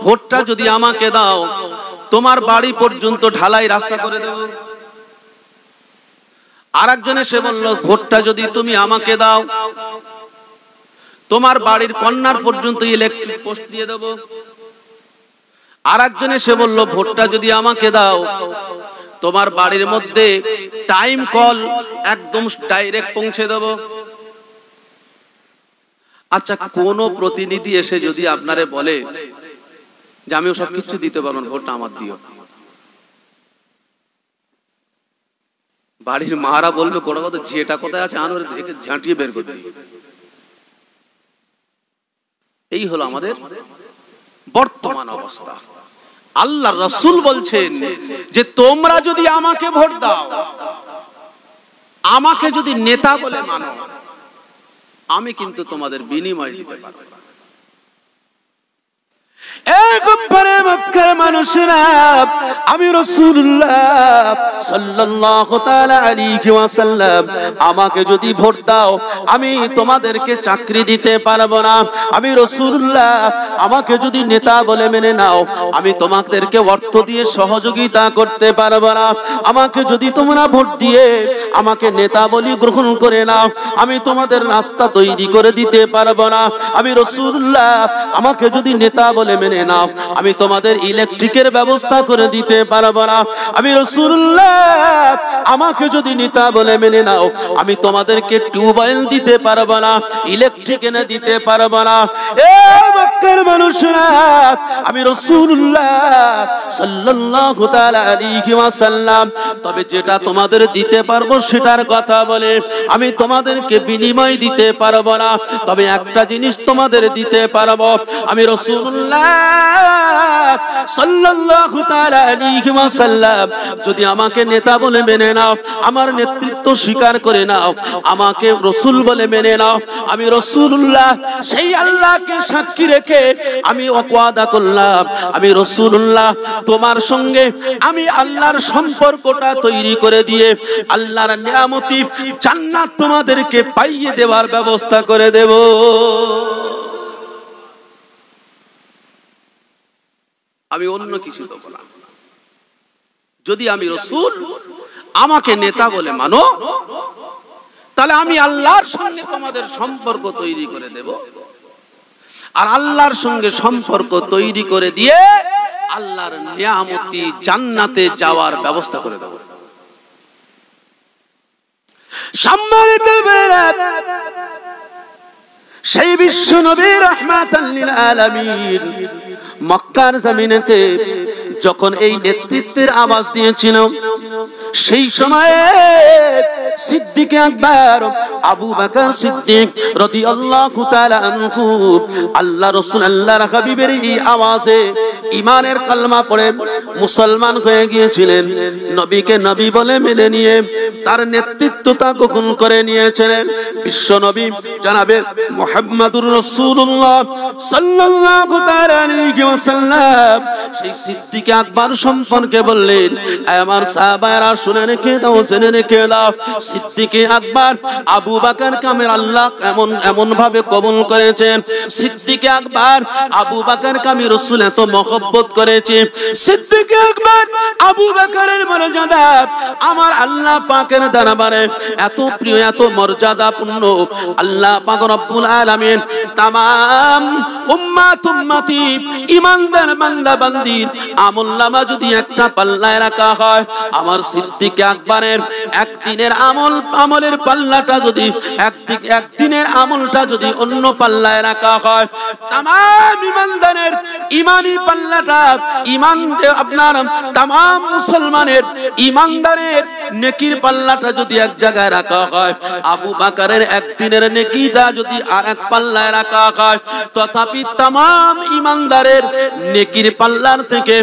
ভোটটা যদি আমাকে দাও তোমার বাড়ি পর্যন্ত ঢালাই রাস্তা করে দেব। আরেকজন এসে বললো ভোটটা যদি তুমি আমাকে দাও তোমার বাড়ির কর্নার পর্যন্ত ইলেকট্রিক পোস্ট দিয়ে দেব। আরেকজন এসে বললো ভোটটা যদি আমাকে দাও তোমার বাড়ির মধ্যে টাইম কল একদম ডাইরেক্ট পৌঁছে দেব। আচ্ছা, কোন প্রতিনিধি এসে যদি আপনারে বলে যে আমিও সব কিছু দিতে পারবো, ভোটটা আমার দিও, বাড়ির মারা বলবে গোড়া কথা যেটা কোথায় আছে আনোর একে ঝাঁটিয়ে বের করে দিই। এই হলো আমাদের বর্তমান অবস্থা। আল্লাহ রাসূল বলছেন যে তোমরা যদি আমাকে ভোট দাও, আমাকে যদি নেতা বলে মানো, আমি কিন্তু তোমাদের বিনিময় দিতে পারবো। একবারে মক্কার মানুষেরা, আমি রাসূলুল্লাহ সাল্লাল্লাহু তাআলা আলাইহি ওয়াসাল্লাম, আমাকে যদি ভোট দাও আমি তোমাদেরকে চাকরি দিতে পারবো না। আমি রাসূলুল্লাহ, আমাকে যদি নেতা বলে মেনে নাও আমি তোমাদেরকে অর্থ দিয়ে সহযোগিতা করতে পারবো না। আমাকে যদি তোমরা ভোট দিয়ে আমাকে নেতা বলি গ্রহণ করে নাও আমি তোমাদের রাস্তা তৈরি করে দিতে পারবো না। আমি রাসূলুল্লাহ, আমাকে যদি নেতা বলে মেনে নাও আমি তোমাদের ইলেকট্রিকের ব্যবস্থা করে দিতে পারবো না। আমি রাসূলুল্লাহ, আমাকে যদি নেতা বলে মেনে নাও আমি তোমাদেরকে টিউবওয়েল দিতে পারবো না, ইলেকট্রিক এনে দিতে পারবো না। এ মক্কার মানুষরা, আমি রাসূলুল্লাহ সাল্লাল্লাহু তাআলা আলাইহি ওয়াসাল্লাম তবে যেটা তোমাদের দিতে পারবো সেটার কথা বলে, আমি তোমাদেরকে বিনিময় দিতে পারবো না। তবে একটা জিনিস তোমাদের দিতে পারবো, আমি রাসূলুল্লাহ সাল্লাল্লাহু তাআলা আলাইহি ওয়াসাল্লাম যদি আমাকে নেতা বলে মেনে নাও, আমার নেতৃত্ব স্বীকার করে নাও, আমাকে রাসূল বলে মেনে নাও, আমি রাসূলুল্লাহ সেই আল্লাহকে সাক্ষী রেখে আমি ওয়াদা করলাম, আমি রাসূলুল্লাহ তোমার সঙ্গে আমি আল্লাহর সম্পর্কটা তৈরি করে দিয়ে আল্লাহর নিয়ামতি জান্নাত তোমাদেরকে পাইয়ে দেওয়ার ব্যবস্থা করে দেব। আমি অন্য কিছু দেব না। যদি আমি রাসূল, আমাকে নেতা বলে মানো, তাহলে আমি আল্লাহর সঙ্গে তোমাদের সম্পর্ক তৈরি করে দেব, আর আল্লাহর সঙ্গে সম্পর্ক তৈরি করে দিয়ে আল্লাহর নিয়ামতি জান্নাতে যাওয়ার ব্যবস্থা করে দেব। সম্মানিত ভাইরা, সেই বিশ্ব নবী রাহমাতাল লিল আলামিন মক্কার জমিনেতে যখন এই নেতৃত্বের আওয়াজ দিয়েছিল, সেই সময়ে সিদ্দিক আকবর আবু বকর সিদ্দিক রাদিয়াল্লাহু তাআলা আনহু আল্লাহ রাসূল আল্লাহর হাবিবের এই আওয়াজে ইমানের কালমা পড়ে মুসলমান হয়ে গিয়েছিলেন, নবীকে নবী বলে মেনে নিয়ে তার নেতৃত্বতা গ্রহণ করে নিয়েছিলেন বিশ্ব নবী জনাবে মুহাম্মদুর রাসূলুল্লাহ সাল্লাল্লাহু তাআলা আলাইহি ওয়াসাল্লাম। সেই সিদ্দিক আকবর সম্পর্কে বললেন, আমার সাহাবারা শুনে রেখে দাও, জেনে রেখে দাও, সিদ্দিক আকবর আবু বকর কামের আল্লাহ এমন ভাবে কবুল করেছেন। সিদ্দিক আকবর আবু বকর কামি রাসূল এত মহব্বত করেছে, সিদ্দিক আকবর আবু বকরের মর্যাদা আমার আল্লাহ পাকের দরবারে এত প্রিয়, এত মর্যাদাপূর্ণ। আল্লাহ পাক রব্বুল আলামিন तमाम উম্মাত উম্মতি ঈমানদার বান্দা বান্দির আমলনামা যদি একটা পাল্লায় রাখা হয়, আমার সিদ্দিক আকবরের একদিনের আমলের পাল্লাটা যদি একদিনের আমলটা যদি অন্য পাল্লায় রাখা হয়, तमाम ঈমানদারের ঈমানি পাল্লাটা আপনার तमाम মুসলমানের ঈমানদারের নেকির পাল্লাটা যদি এক জায়গায় রাখা হয়, আবু বকরের একদিনের নেকিটা যদি আরেক পাল্লায় রাখা হয়, তথাপি तमाम ঈমানদারের নেকির পাল্লার থেকে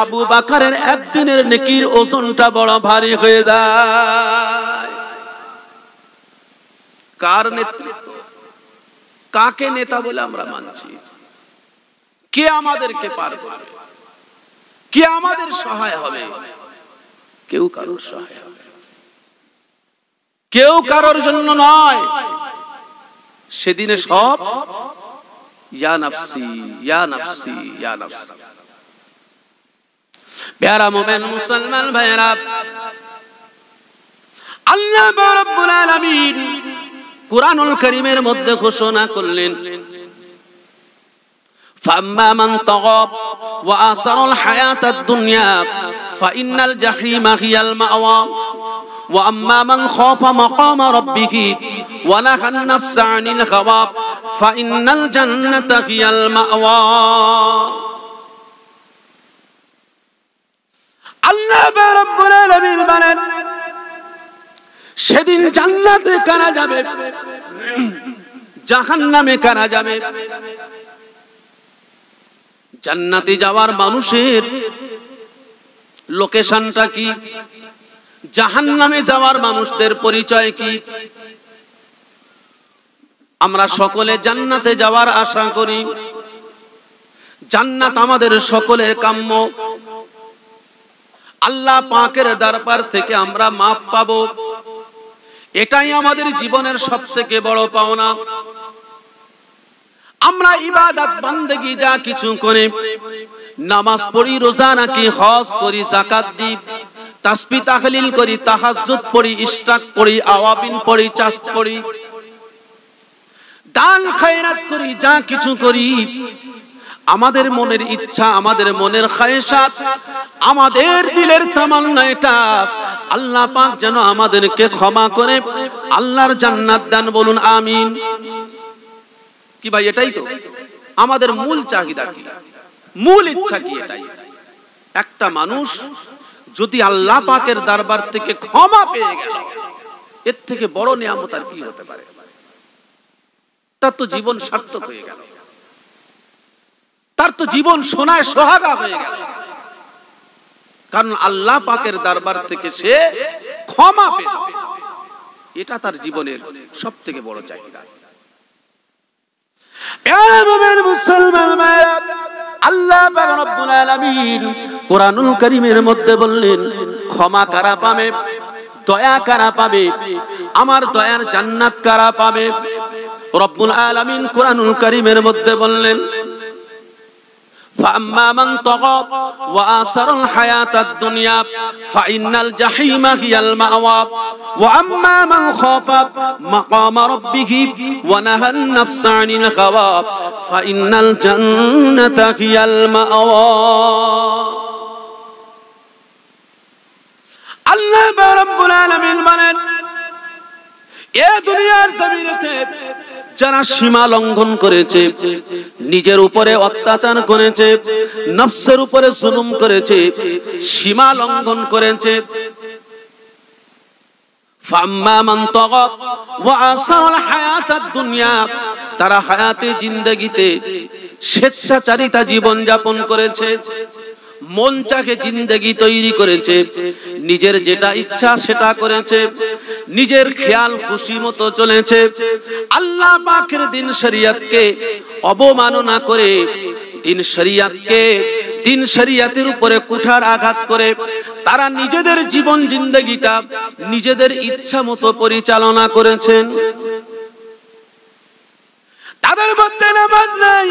আবু বকরের একদিনের নেকির ওজনটা বড় ভারী হয়ে যায়। কার নেতৃত্ব, কাকে নেতা বলে আমরা মানছি? কে আমাদেরকে পার করবে? কে আমাদের সহায় হবে? কেউ কারোর সহায় হবে, কেউ কারোর জন্য নয়। সেদিনে সব ইয়া নাফসি ইয়া নাফসি ইয়া নাফসি। প্যারা মুমিন মুসলমান ভাইরা, আল্লাহ রাব্বুল আলামিন কুরআনুল কারীমের মধ্যে ঘোষণা করলেন, ফাম্মা মান তাগা ওয়া আসারাল হায়াতাদ দুনিয়া ফাইন্নাল জাহিমা হিয়াল মাওয়া ওয়া আম্মা মান খাফা মাকামা রাব্বিহি ওয়া নাহান নাফসা আনিল হাওয়া ফাইন্নাল জান্নাতা হিয়াল মাওয়া। আল্লাহ রাব্বুল আলামিন বলেন, সেদিন জান্নাতে কারা যাবে, জাহান্নামে কারা যাবে। জান্নাতে যাওয়ার মানুষের লোকেশনটা কি, জাহান্নামে যাওয়ার মানুষদের পরিচয় কি? আমরা সকলে জান্নাতে যাওয়ার আশা করি, জান্নাত আমাদের সকলের কাম্য। আল্লাহ পাকের দরবার থেকে আমরা মাফ পাবো, এটাই আমাদের জীবনের সবথেকে বড় পাওনা। আমরা ইবাদত বান্দেগি যা কিছু করে, নামাজ পড়ি, রোজা রাখি, হজ করি, যাকাত দিই, তাসবিহ তাহলিল করি, তাহাজ্জুদ পড়ি, ইশরাক পড়ি, আওয়াবিন পড়ি, চাষ পড়ি, দান খায়রাত করি, যা কিছু করি, আমাদের মনের ইচ্ছা, আমাদের মনের খায়েশাত, আমাদের দিলের তামান্না এটা আল্লাহ পাক যেন আমাদেরকে ক্ষমা করে আল্লাহর জান্নাত দান। বলুন আমিন। কি ভাই, এটাই তো আমাদের মূল চাহিদা, কি মূল ইচ্ছা কি? এটাই। একটা মানুষ যদি আল্লাহ পাকের দরবার থেকে ক্ষমা পেয়ে গেল, এর থেকে বড় নিয়ামত আর কি হতে পারে? তার তো জীবন সার্থক হয়ে গেল, তার তো জীবন সোনায় সোহাগা হয়ে গেল। কারণ আল্লাহ পাকের দরবার থেকে সে ক্ষমা পেল, এটা তার জীবনের সব থেকে বড় চাহিদা। আল্লাহ পাক রব্বুল আলামিন কুরআনুল কারীমের মধ্যে বললেন, ক্ষমা কারা পাবে, দয়া কারা পাবে, আমার দয়ার জান্নাত কারা পাবে? রব্বুল আলামিন কুরআনুল কারীমের মধ্যে বললেন, فأما من طغى وآثر الحياة الدنيا فإن الجحيم هي المأوى وأما من خاف مقام ربه ونهى النفس عن الهوى فإن الجنة هي المأوى. আল্লাহ রাব্বুল আলামিন বলেন, এই দুনিয়ার জমিনেতে যারা সীমা লঙ্ঘন করেছে, নিজের উপরে অত্যাচার করেছে, নফসের উপরে জুলুম করেছে, সীমা লঙ্ঘন করেছে, ফাম্মা মান তাগা ওয়া আসারাল হায়াতাদ দুনিয়া, তারা হায়াতে জিন্দেগিতে স্বেচ্ছাচারিতা জীবন যাপন করেছে, মন চাকে জিন্দেগি তৈরি করেছে, নিজের যেটা ইচ্ছা সেটা করেছে, নিজের খেয়াল খুশি মতো চলেছে, আল্লাহ পাকের দিন শরীয়তকে অবমাননা করে, দিন শরীয়তের উপরে কুঠার আঘাত করে তারা নিজেদের জীবন জিন্দেগিটা নিজেদের ইচ্ছা মতো পরিচালনা করেছেন। তাদের মধ্যে নামাজ নাই,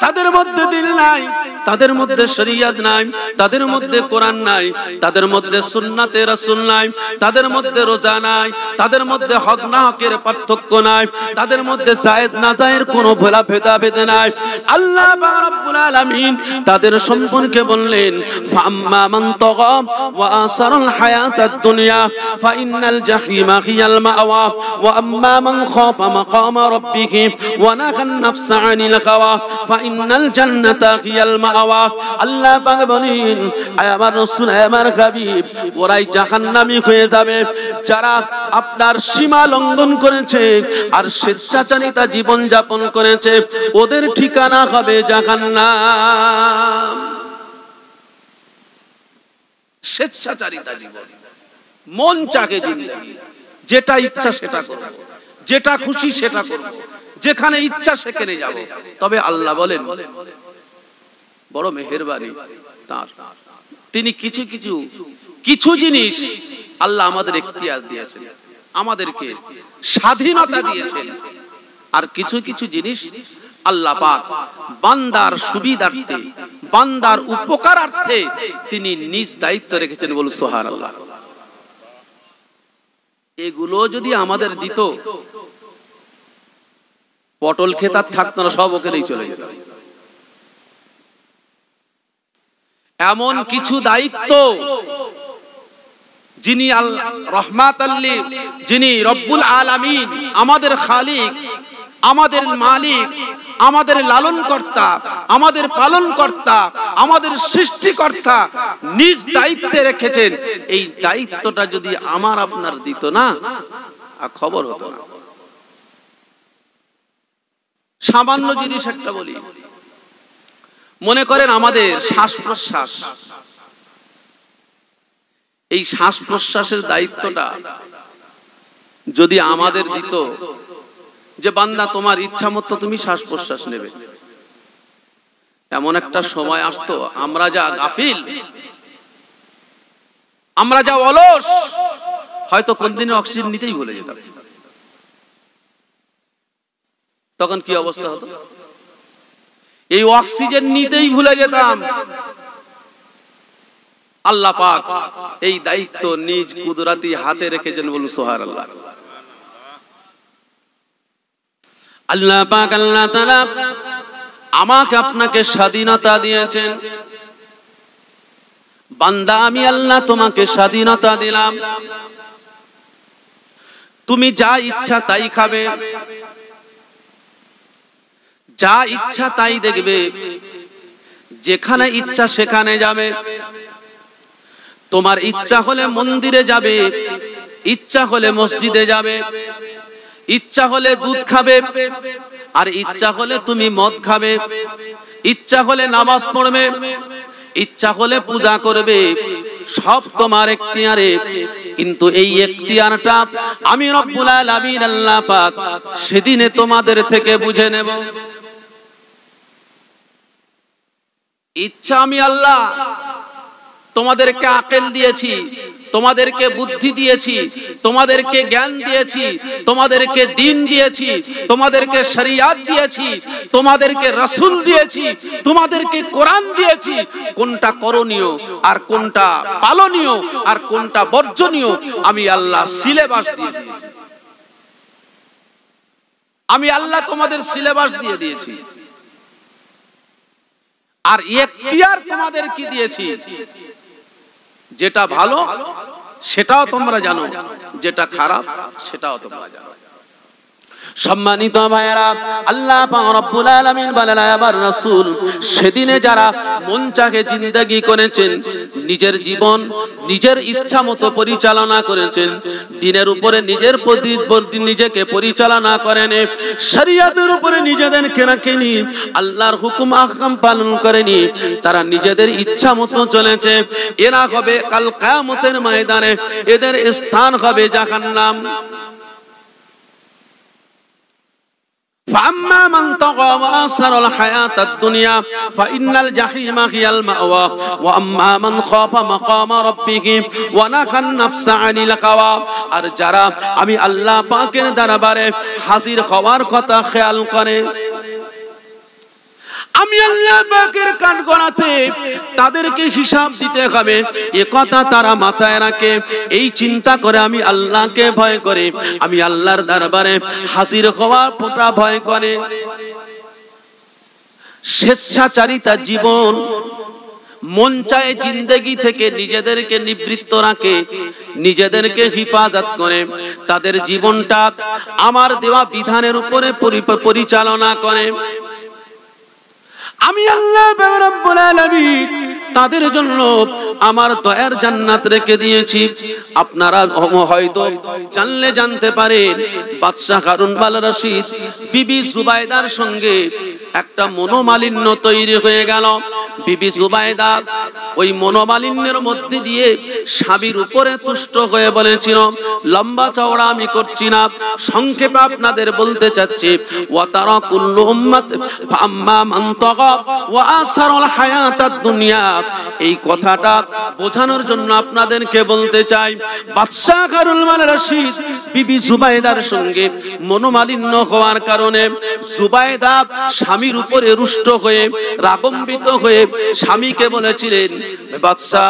তাদের মধ্যে দিল নাই, তাদের মধ্যে শরীয়ত নাই, তাদের মধ্যে কোরআন নাই, তাদের মধ্যে সুন্নাতে রাসূল নাই, তাদের মধ্যে রোজা নাই, তাদের মধ্যে হক না হকের পার্থক্য নাই, তাদের মধ্যে জায়েজ না জায়েজের কোনো ভেদাভেদ নাই। আল্লাহ পাক রব্বুল আলামিন তাদের সম্পর্কে বললেন, ফাম্মা মান তাগা ওয়া আসারাল হায়াতাদ দুনিয়া ফাইন্নাল জাহিমা হিয়াল মাওয়া ওয়া আম্মা মান খাফা মাকামা রাব্বিহি ওয়া নাহান নাফসা আনিল হাওয়া ফাইন্নাল জান্নাতা হিয়াল মাওয়া। আল্লাহ পাক বলেন, আমার রাসূল আমার হাবিব, ওরাই জাহান্নামী হয়ে যাবে যারা আপনার সীমা লঙ্ঘন করেছে আর স্বেচ্ছাচারিতা জীবন যাপন করেছে, ওদের ঠিকানা হবে জাহান্নাম। স্বেচ্ছাচারিতা জীবন, মন চাকে জিন্দেগি, যেটা ইচ্ছা সেটা করব, যেটা খুশি সেটা করব, যেখানে ইচ্ছা সেখানে যাব। তবে আল্লাহ বলেন, বড় মেহেরবানি তার, তিনি কিছু জিনিস আল্লাহ আমাদের এখতিয়ার দিয়েছেন, আমাদেরকে স্বাধীনতা দিয়েছেন, আর কিছু জিনিস আল্লাহ পাক বান্দার সুবিধার্থে, বান্দার উপকারার্থে তিনি নিজ দায়িত্ব রেখেছেন। বল সুবহানাল্লাহ। এগুলো যদি আমাদের দিত, পটল ক্ষেত আর থাকতো না, সব ওখানেই চলে যেত। এমন কিছু দায়িত্ব যিনি রহমাতাল লিল, যিনি রব্বুল আলামিন, আমাদের খালিক, আমাদের মালিক, আমাদের লালনকর্তা, আমাদের পালনকর্তা, আমাদের সৃষ্টিকর্তা নিজ দায়িত্বে রেখেছেন। এই দায়িত্বটা যদি আমার আপনার দিত না, আর খবর হতো না। সামান্য জিনিস একটা বলি, মনে করেন আমাদের শ্বাস প্রশ্বাস, এই শ্বাস প্রশ্বাসের দায়িত্বটা যদি আমাদের দিত, যে বান্দা তোমার ইচ্ছা মতো তুমি শ্বাস প্রশ্বাস নেবে, এমন একটা সময় আসতো আমরা যা গাফিল, আমরা যা অলস, হয়তো কোন দিনে অক্সিজেন নিতেই ভুলে যেতাম। তখন কি অবস্থা হতো? এই অক্সিজেন নিতেই ভুলে যেতাম। আল্লাহ পাক এই দায়িত্ব নিজ কুদরতি হাতে রেখেছেন। বলুন সুবহানাল্লাহ। আল্লাহ পাক, আল্লাহ তাআলা আমাকে আপনাকে স্বাধীনতা দিয়েছেন। বান্দা, আমি আল্লাহ তোমাকে স্বাধীনতা দিলাম, তুমি যা ইচ্ছা তাই খাবে, যা ইচ্ছা তাই দেখবে, যেখানে ইচ্ছা সেখানে যাবে। তোমার ইচ্ছা হলে মন্দিরে যাবে, ইচ্ছা হলে মসজিদে যাবে, ইচ্ছা হলে দুধ খাবে, আর ইচ্ছা হলে তুমি মদ খাবে, ইচ্ছা হলে নামাজ পড়বে, ইচ্ছা হলে পূজা করবে, সব তোমার এখতিয়ারে। কিন্তু এই এখতিয়ারটা আমি রব্বুল আলামিন আল্লাহ পাক সেদিনে তোমাদের থেকে বুঝে নেব। ইচ্ছা আমি আল্লাহ তোমাদেরকে আকল দিয়েছি, তোমাদেরকে বুদ্ধি দিয়েছি, তোমাদেরকে জ্ঞান দিয়েছি, তোমাদেরকে দ্বীন দিয়েছি, তোমাদেরকে শরিয়ত দিয়েছি, তোমাদেরকে রাসূল দিয়েছি, তোমাদেরকে কোরআন দিয়েছি। কোনটা করণীয় আর কোনটা পালনীয় আর কোনটা বর্জনীয় আমি আল্লাহ সিলেবাস দিয়ে দিয়েছি। আমি আল্লাহ তোমাদের সিলেবাস দিয়ে দিয়েছি। আর এখতিয়ার তোমাদের কি দিয়েছি, যেটা ভালো সেটাও তোমরা জানো, যেটা খারাপ সেটাও তোমরা জানো। সম্মানিত ভাইয়েরা, আল্লাহ পাক রব্বুল আলামিন বলেন আমার রাসূল, সেদিনে যারা মন চাহে জিন্দেগি করেছেন, নিজের জীবন নিজের ইচ্ছা মতো পরিচালনা করেছেন, দিনের উপরে নিজের নিজেকে পরিচালনা করেন, শরীয়তের উপরে নিজেদেরকে রাখেনি, আল্লাহর হুকুম আহকাম পালন করেনি, তারা নিজেদের ইচ্ছা মতো চলেছে, এরা হবে কাল কিয়ামতের ময়দানে এদের স্থান হবে জাহান্নাম। فأما من طغى وآثر الحياة الدنيا فإن الجحيم هي المأوى وأما من خاف مقام ربه ونهى النفس عن الهوى। আর যারা আমি আল্লাহ পাকের দরবারে হাজির হওয়ার কথা খেয়াল করে, আমি আল্লাহ পাকের কাঠগড়াতে তাদেরকে হিসাব দিতে হবে, এ কথা তারা মাথায় রাখে, এই চিন্তা করে আমি আল্লাহকে ভয় করে, আমি আল্লাহর দরবারে হাজির হওয়ার পোটা ভয় করে। স্বেচ্ছাচারিতা জীবন, মন চায় জিন্দেগি থেকে নিজেদেরকে নিবৃত্ত রাখে, নিজেদেরকে হিফাজত করে, তাদের জীবনটা আমার দেওয়া বিধানের উপরে পরিচালনা করে। আমি আল্লাহ রাব্বুল আলামিন তাদের জন্য আমার দয়ার জান্নাত রেখে দিয়েছি। আপনারা হয়তো জানলে জানতে পারেন, বাদশা হারুন আল রশিদ বিবি জুবাইদার সঙ্গে একটা মনোমালিন্য তৈরি হয়ে গেল। বিবি জুবাইদা ওই মনোমালিন্যের মধ্যে দিয়ে স্বামীর উপরে তুষ্ট হয়ে বলেছিল, লম্বা চওড়া আমি করছি না, সংক্ষেপে আপনাদের বলতে চাচ্ছি, ওয়া তারা কুল্লু উম্মাত ফাম্মা মান তাগা ওয়া আসারাল হায়াতাদ দুনিয়া। এই কথাটা বোঝানোর জন্য আপনাদেরকে বলতে চাই, বাদশা হারুন আল রশিদ বিবি জুবাইদার সঙ্গে মনোমালিন্য হওয়ার কারণে জুবাইদা স্বামীর উপরে রুষ্ট হয়ে রাগম্বিত হয়ে স্বামীকে বলেছিলেন, বাদশা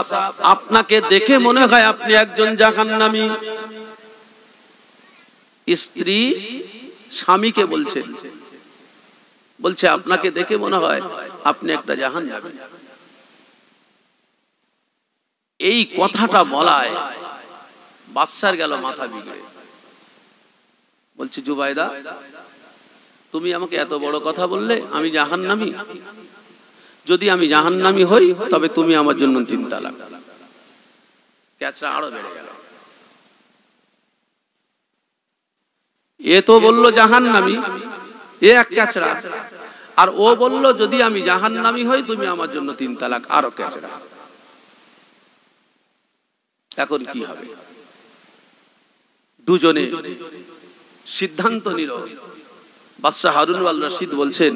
আপনাকে দেখে মনে হয় আপনি একজন জাহান্নামী। স্ত্রী স্বামীকে বলছেন, বলছে আপনাকে দেখে মনে হয় আপনি একটা জাহান্নামী। এই কথাটা বলায় বাদশার গেল মাথা বিগড়ে, বলছে জুবাইদা তুমি আমাকে এত বড় কথা বললে আমি জাহান্নামী? যদি আমি জাহান্নামী হই তবে তুমি আমার জন্য 3 তালাক। ক্যাচরা আরো বেড়ে গেল। এ তো বললো জাহান্নামী, এ এক ক্যাচরা, আর ও বলল যদি আমি জাহান্নামী হই তুমি আমার জন্য 3 তালাক, আরো ক্যাচরা। এখন কি হবে? দুজনে সিদ্ধান্ত নিল। বাদশা হারুন আল রশিদ বলছেন,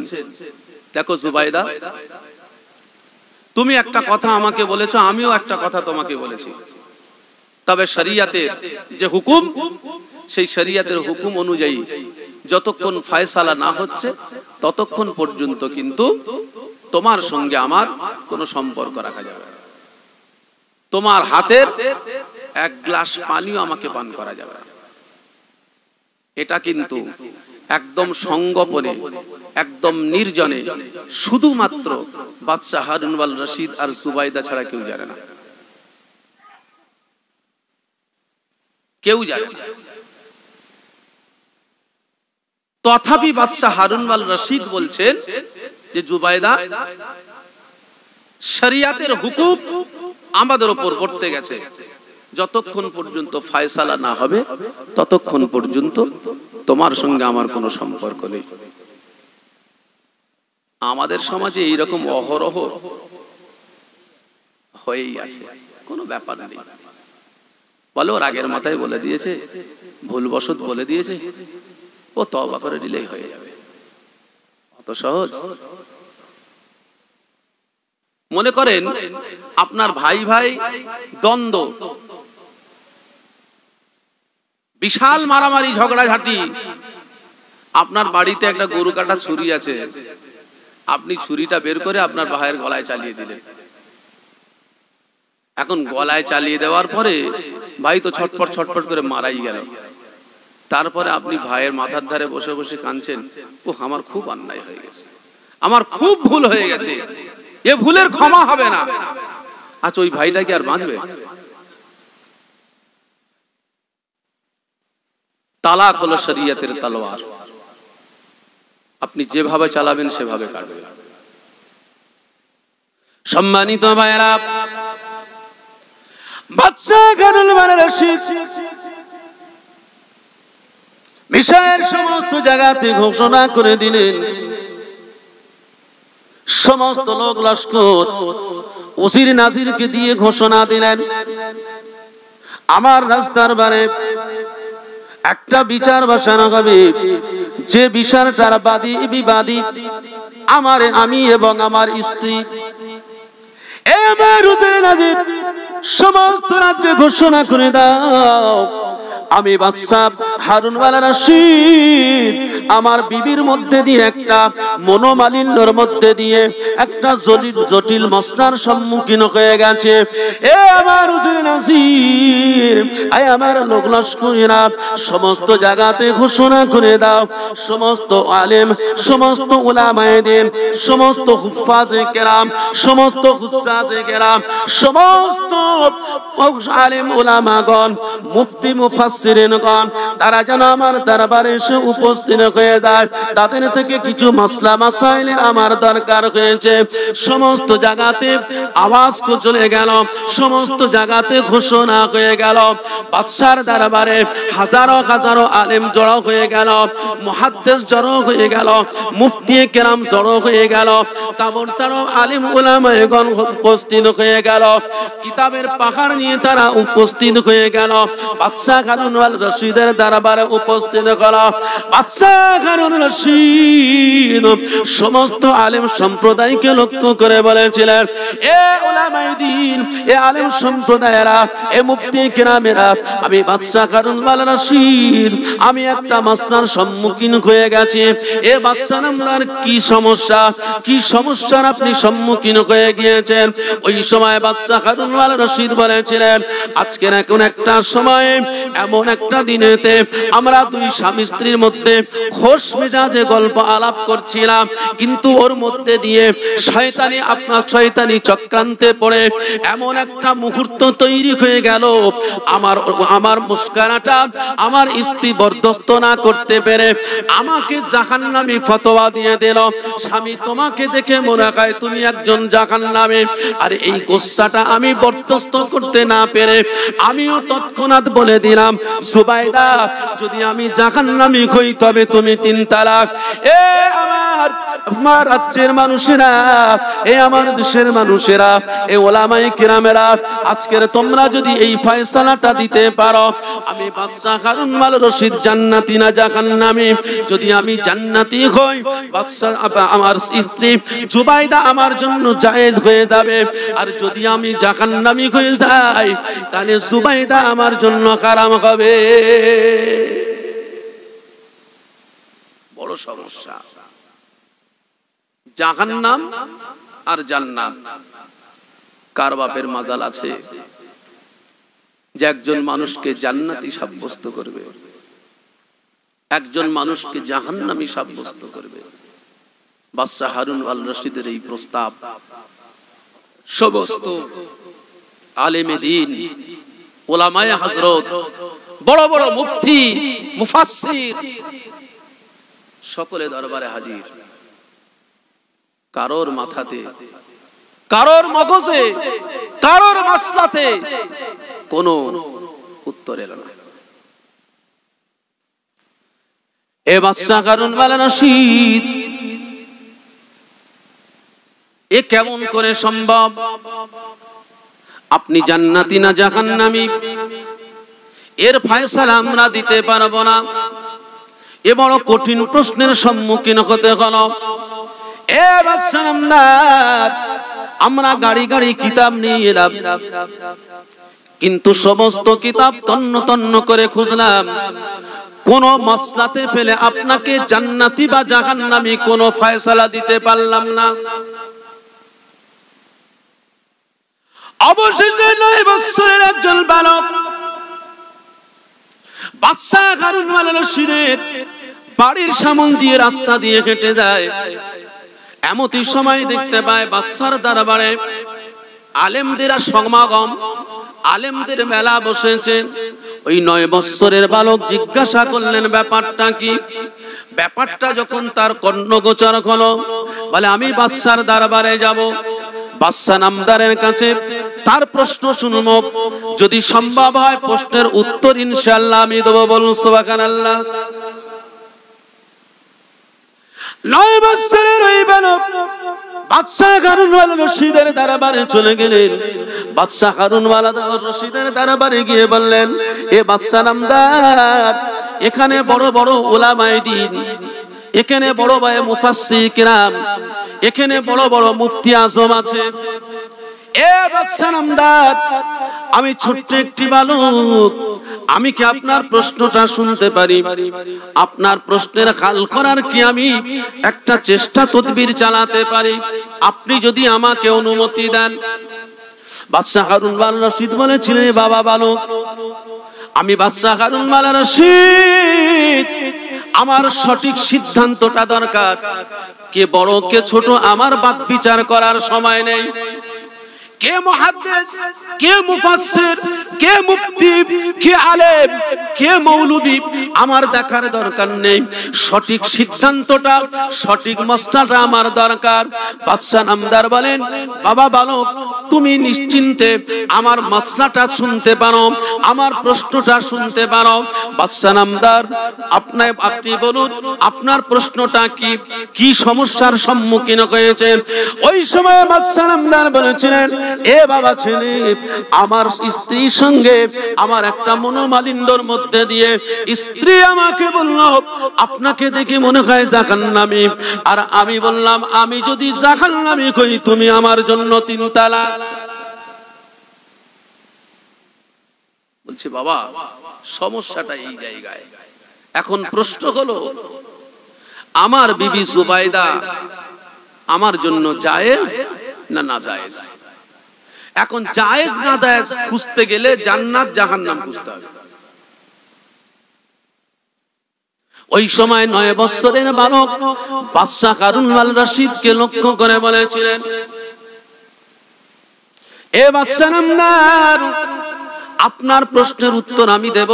দেখো জুবাইদা, তুমি একটা কথা আমাকে বলেছো, আমিও একটা কথা তোমাকে বলেছি, তবে শরিয়াতের যে হুকুম, সেই শরিয়াতের হুকুম অনুযায়ী যতক্ষণ ফয়সালা না হচ্ছে ততক্ষণ পর্যন্ত কিন্তু তোমার সঙ্গে আমার কোনো সম্পর্ক রাখা যাবে না। তোমার হাতের 1 গ্লাস পানিও আমাকে পান করা যাবে না। এটা কিন্তু একদম সংগোপনে, একদম নির্জনে, শুধুমাত্র বাদশা হারুন আল রশিদ আর জুবাইদা ছাড়া কেউ জানে না, কেউ জানে না। তথাপি বাদশা হারুন আল রশিদ বলছেন যে জুবাইদা, শরিয়াতের হুকুম আমাদের উপর পড়তে গেছে, যতক্ষণ পর্যন্ত ফয়সালা না হবে ততক্ষণ পর্যন্ত তোমার সঙ্গে আমার কোনো সম্পর্ক নেই। আমাদের সমাজে এইরকম অহরহ হয়েই আছে, কোনো ব্যাপার নেই, বলো রাগের মাথায় বলে দিয়েছে, ভুলবশত বলে দিয়েছে, ও তওবা করে দিলেই হয়ে যাবে, অত সহজ। মনে করেন আপনার ভাই ভাই দ্বন্দ্ব, বিশাল মারামারি ঝগড়াঝাটি, আপনার বাড়িতে একটা গরু কাটা ছুরি আছে, আপনি ছুরিটা বের করে আপনার ভাইয়ের গলায় চালিয়ে দিলেন। এখন গলায় চালিয়ে দেওয়ার পরে ভাই তো ছটপট ছটপট করে মারাই গেল, তারপরে আপনি ভাইয়ের মাথার ধারে বসে বসে কাঁদছেন, ও আমার খুব অন্যায় হয়ে গেছে, আমার খুব ভুল হয়ে গেছে, এ ভুলের ক্ষমা হবে না। আচ্ছা ওই ভাইটা কি আর বাঁচবে? তালাক হলো শরিয়তের তলোয়ার, আপনি যেভাবে চালাবেন সেভাবে কাটবে। সম্মানিত ভাইরা, বাদশা হারুন আল রশিদ মিশরের সমস্ত জায়গাতে ঘোষণা করে দিলেন, সমস্ত লোক লস্কর ওজির নাজিরকে দিয়ে ঘোষণা দিলেন, আমার রাস্তার বারে একটা বিচার বসানো হবে, যে বিচারটার বাদী বিবাদী আমি এবং আমার স্ত্রী। আমার ওজির নাজির সমস্ত রাজ্যে ঘোষণা করে দাও, আমি বাদশা হারুন আল রশিদ আমার বিবির মধ্যে দিয়ে একটা মনোমালিন্যর মধ্যে দিয়ে একটা জটিল মশলার সম্মুখীন হয়ে গেছে। এ আমার ওজির নাজির, আমার লোক লস্করেরা সমস্ত জায়গাতে ঘোষণা করে দাও, সমস্ত আলেম, সমস্ত উলামায়ে দ্বীন, সমস্ত হুফাজে কেরাম, সমস্ত হুজ্জাজে কেরাম, সমস্ত আলেম উলামাগণ, মুফতি মুফাসসিরিনগণ, তারা যেন আমার দরবারে এসে উপস্থিত হয়ে যায়। তাদের থেকে কিছু মাসলা মাসাইলের আমার দরকার হয়েছে। সমস্ত জায়গাতে আওয়াজ চলে গেল, সমস্ত জায়গাতে ঘোষণা হয়ে গেল। বাদশার দরবারে হাজারো হাজারো আলেম জড়ো হয়ে গেল, মুহাদ্দিস জড়ো হয়ে গেল, মুফতি কেরাম জড়ো হয়ে গেল, তাবর আলেম উলামায়েগণ উপস্থিত হয়ে গেল, কিতাবের পাহাড় নিয়ে তারা উপস্থিত হয়ে গেল। বাদশা হারুন আল রশিদের দরবারে উপস্থিত হলো। বাদশা হারুন রশিদ সমস্ত আলেম সম্প্রদায়কে লক্ষ্য করে বলেছিলেন, এ উলামায়ে দ্বীন, এ আলেম সম্প্রদায়েরা, এ মুফতি কেরামেরা, আমি বাদশা হারুন আল রশিদ আমি একটা মাসলার সম্মুখীন হয়ে গেছি। এ বাদশা আপনার কি সমস্যা, কি সমস্যার আপনি সম্মুখীন হয়ে গিয়েছেন? ওই সময় বাদশা হারুন আল রশিদ বলেছিলেন, আজকের এখন একটা সময়ে, এমন একটা দিনেতে আমরা দুই স্বামী স্ত্রীর মধ্যে খোশ মেজাজে গল্প আলাপ করছিলাম, কিন্তু ওর মধ্যে দিয়ে শয়তানি চক্রান্তে পড়ে এমন একটা মুহূর্ত তৈরি হয়ে গেল, আমার মুস্কানাটা আমার স্ত্রী বরদাস্ত না করতে পেরে আমাকে জাহান্নামী ফতোয়া দিয়ে দিল। স্বামী, তোমাকে দেখে মনে হয় তুমি একজন জাহান্নামী। আর এই গোসাটা আমি বরদাস্ত করতে না পেরে আমিও তৎক্ষণাৎ বলে দিলাম, সুবাইদা, যদি আমি জাহান্নামী হই তবে তুমি 3 তালাক। এ আমার রাজ্যের মানুষেরা, এ আমার দেশের মানুষেরা, এ ওলামায়ে কেরামেরা, আজকের তোমরা যদি এই ফয়সালাটা দিতে পারো, আমি বাদশা হারুন আল রশিদ জান্নাতি না জাহান্নামী? যদি আমি জান্নাতি হই, বাদশা আমার স্ত্রী জুবাইদা আমার জন্য জায়েজ হয়ে যাবে, আর যদি আমি জাহান্নামী হয়ে যাই তাহলে জুবাইদা আমার জন্য হারাম হবে। বড় সমস্যা। জাহান্নাম আর জান্নাত, কার বাপের মাজাল আছে যে একজন মানুষকে জান্নাতি সাব্যস্ত করবে, একজন মানুষকে জাহান্নামী সাব্যস্ত করবে? বাদশা হারুন আল রশিদের এই প্রস্তাব সমস্ত আলেমে দ্বীন, উলামায়ে হযরত, বড় বড় মুফতি মুফাসসির সকলে দরবারে হাজির। কারোর মাথাতে, কারোর মগজে, কারোর মাসলাতে কোনো উত্তর এলো না। এ বাদশা হারুন আল রশিদ, এ কেমন করে সম্ভব? আপনি জান্নাতি না জাহান্নামী এর ফয়সালা আমরা দিতে পারবো না। এ বড় কঠিন প্রশ্নের সম্মুখীন হতে হলো। এ বাদশা নামদার, আমরা গাড়ি গাড়ি কিতাব নিয়ে এলাম, কিন্তু সমস্ত কিতাব তন্ন তন্ন করে খুঁজলাম, কোন মাসলাতে পেলে আপনাকে জান্নাতি বা জাহান্নামী কোন ফয়সালা দিতে পারলাম না। অবশেষে 9 বছরের একজন বালক বাদশা হারুন আল রশিদের বাড়ির সামনে দিয়ে রাস্তা দিয়ে হেঁটে যায়। এমতই সময় দেখতে পায় বাদশার দরবারে আলেমদের সমাগম, আলেমদের মেলা বসেছে। ওই 9 বছরের বালক জিজ্ঞাসা করলেন, ব্যাপারটা কি? ব্যাপারটা যখন তার কর্ণগোচর হলো, বলে আমি বাদশার দরবারে যাব, বাদশা নামদারের কাছে তার প্রশ্ন শুনবো, যদি সম্ভব হয় প্রশ্নের উত্তর ইনশাআল্লাহ আমি দেব। বলুন সুবহানাল্লাহ। 9 বছরের ওই বালক বাদশা হারুন ওয়ালা রশিদের দরবারে চলে গেলেন। বাদশা হারুন ওয়ালা রশিদের দরবারে গিয়ে বললেন, এ বাদশা নামদার, এখানে বড় বড় উলামায়ে দ্বীন, এখানে বড় বড় মুফাসসির কিরাম, এখানে বড় বড় মুফতি আজম আছে। এ বাদশা নামদার, আমি ছোট্ট একটি বালক, আমি কি আপনার প্রশ্নটা শুনতে পারি? আপনার প্রশ্নের হাল করার কি আমি একটা চেষ্টা তদবির চালাতে পারি? আপনি যদি আমাকে অনুমতি দেন। বাদশা হারুন ওয়ালা রশিদ বলেছিলেন, বাবা বালক, আমি বাদশা হারুন ওয়ালা রশিদ, আমার সঠিক সিদ্ধান্তটা দরকার। কে বড় কে ছোট আমার বাক বিচার করার সময় নেই। কে মুহাদ্দিস, কে মুফাসসির, কে মুফতি, কে আলেম, কে মৌলবি আমার দেখার দরকার নেই। সঠিক সিদ্ধান্তটা, সঠিক মাসলাটা আমার দরকার। বাদশা নামদার বলেন, বাবা বালক, তুমি নিশ্চিন্তে আমার মাসলাটা শুনতে পারো, আমার প্রশ্নটা শুনতে পারো। বাদশা নামদার, আপনি বলুন আপনার প্রশ্নটা কি, কি সমস্যার সম্মুখীন হয়েছে? ওই সময় বাদশা নামদার বলেছিলেন, এ বাবা ছেলে, আমার স্ত্রীর সঙ্গে আমার একটা মনোমালিন্যর মধ্যে দিয়ে স্ত্রী আমাকে বলল, আপনাকে দেখে মনে হয় জাহান্নামী। আর আমি বললাম, আমি যদি জাহান্নামী কই, তুমি আমার জন্য 3 তালাক। বলছি বাবা, সমস্যাটা এই জায়গায়। এখন প্রশ্ন হলো, আমার বিবি জুবাইদা আমার জন্য জায়েজ না নাজায়েজ? এখন জায়েজ না জায়েজ খুঁজতে গেলে জান্নাত জাহান্নাম খুঁজতে হবে। ওই সময় 9 বছরের বালক বাদশা হারুন ওয়ালা রশিদকে লক্ষ্য করে বলেছিলেন, এ বাদশা নামদার, আপনার প্রশ্নের উত্তর আমি দেব।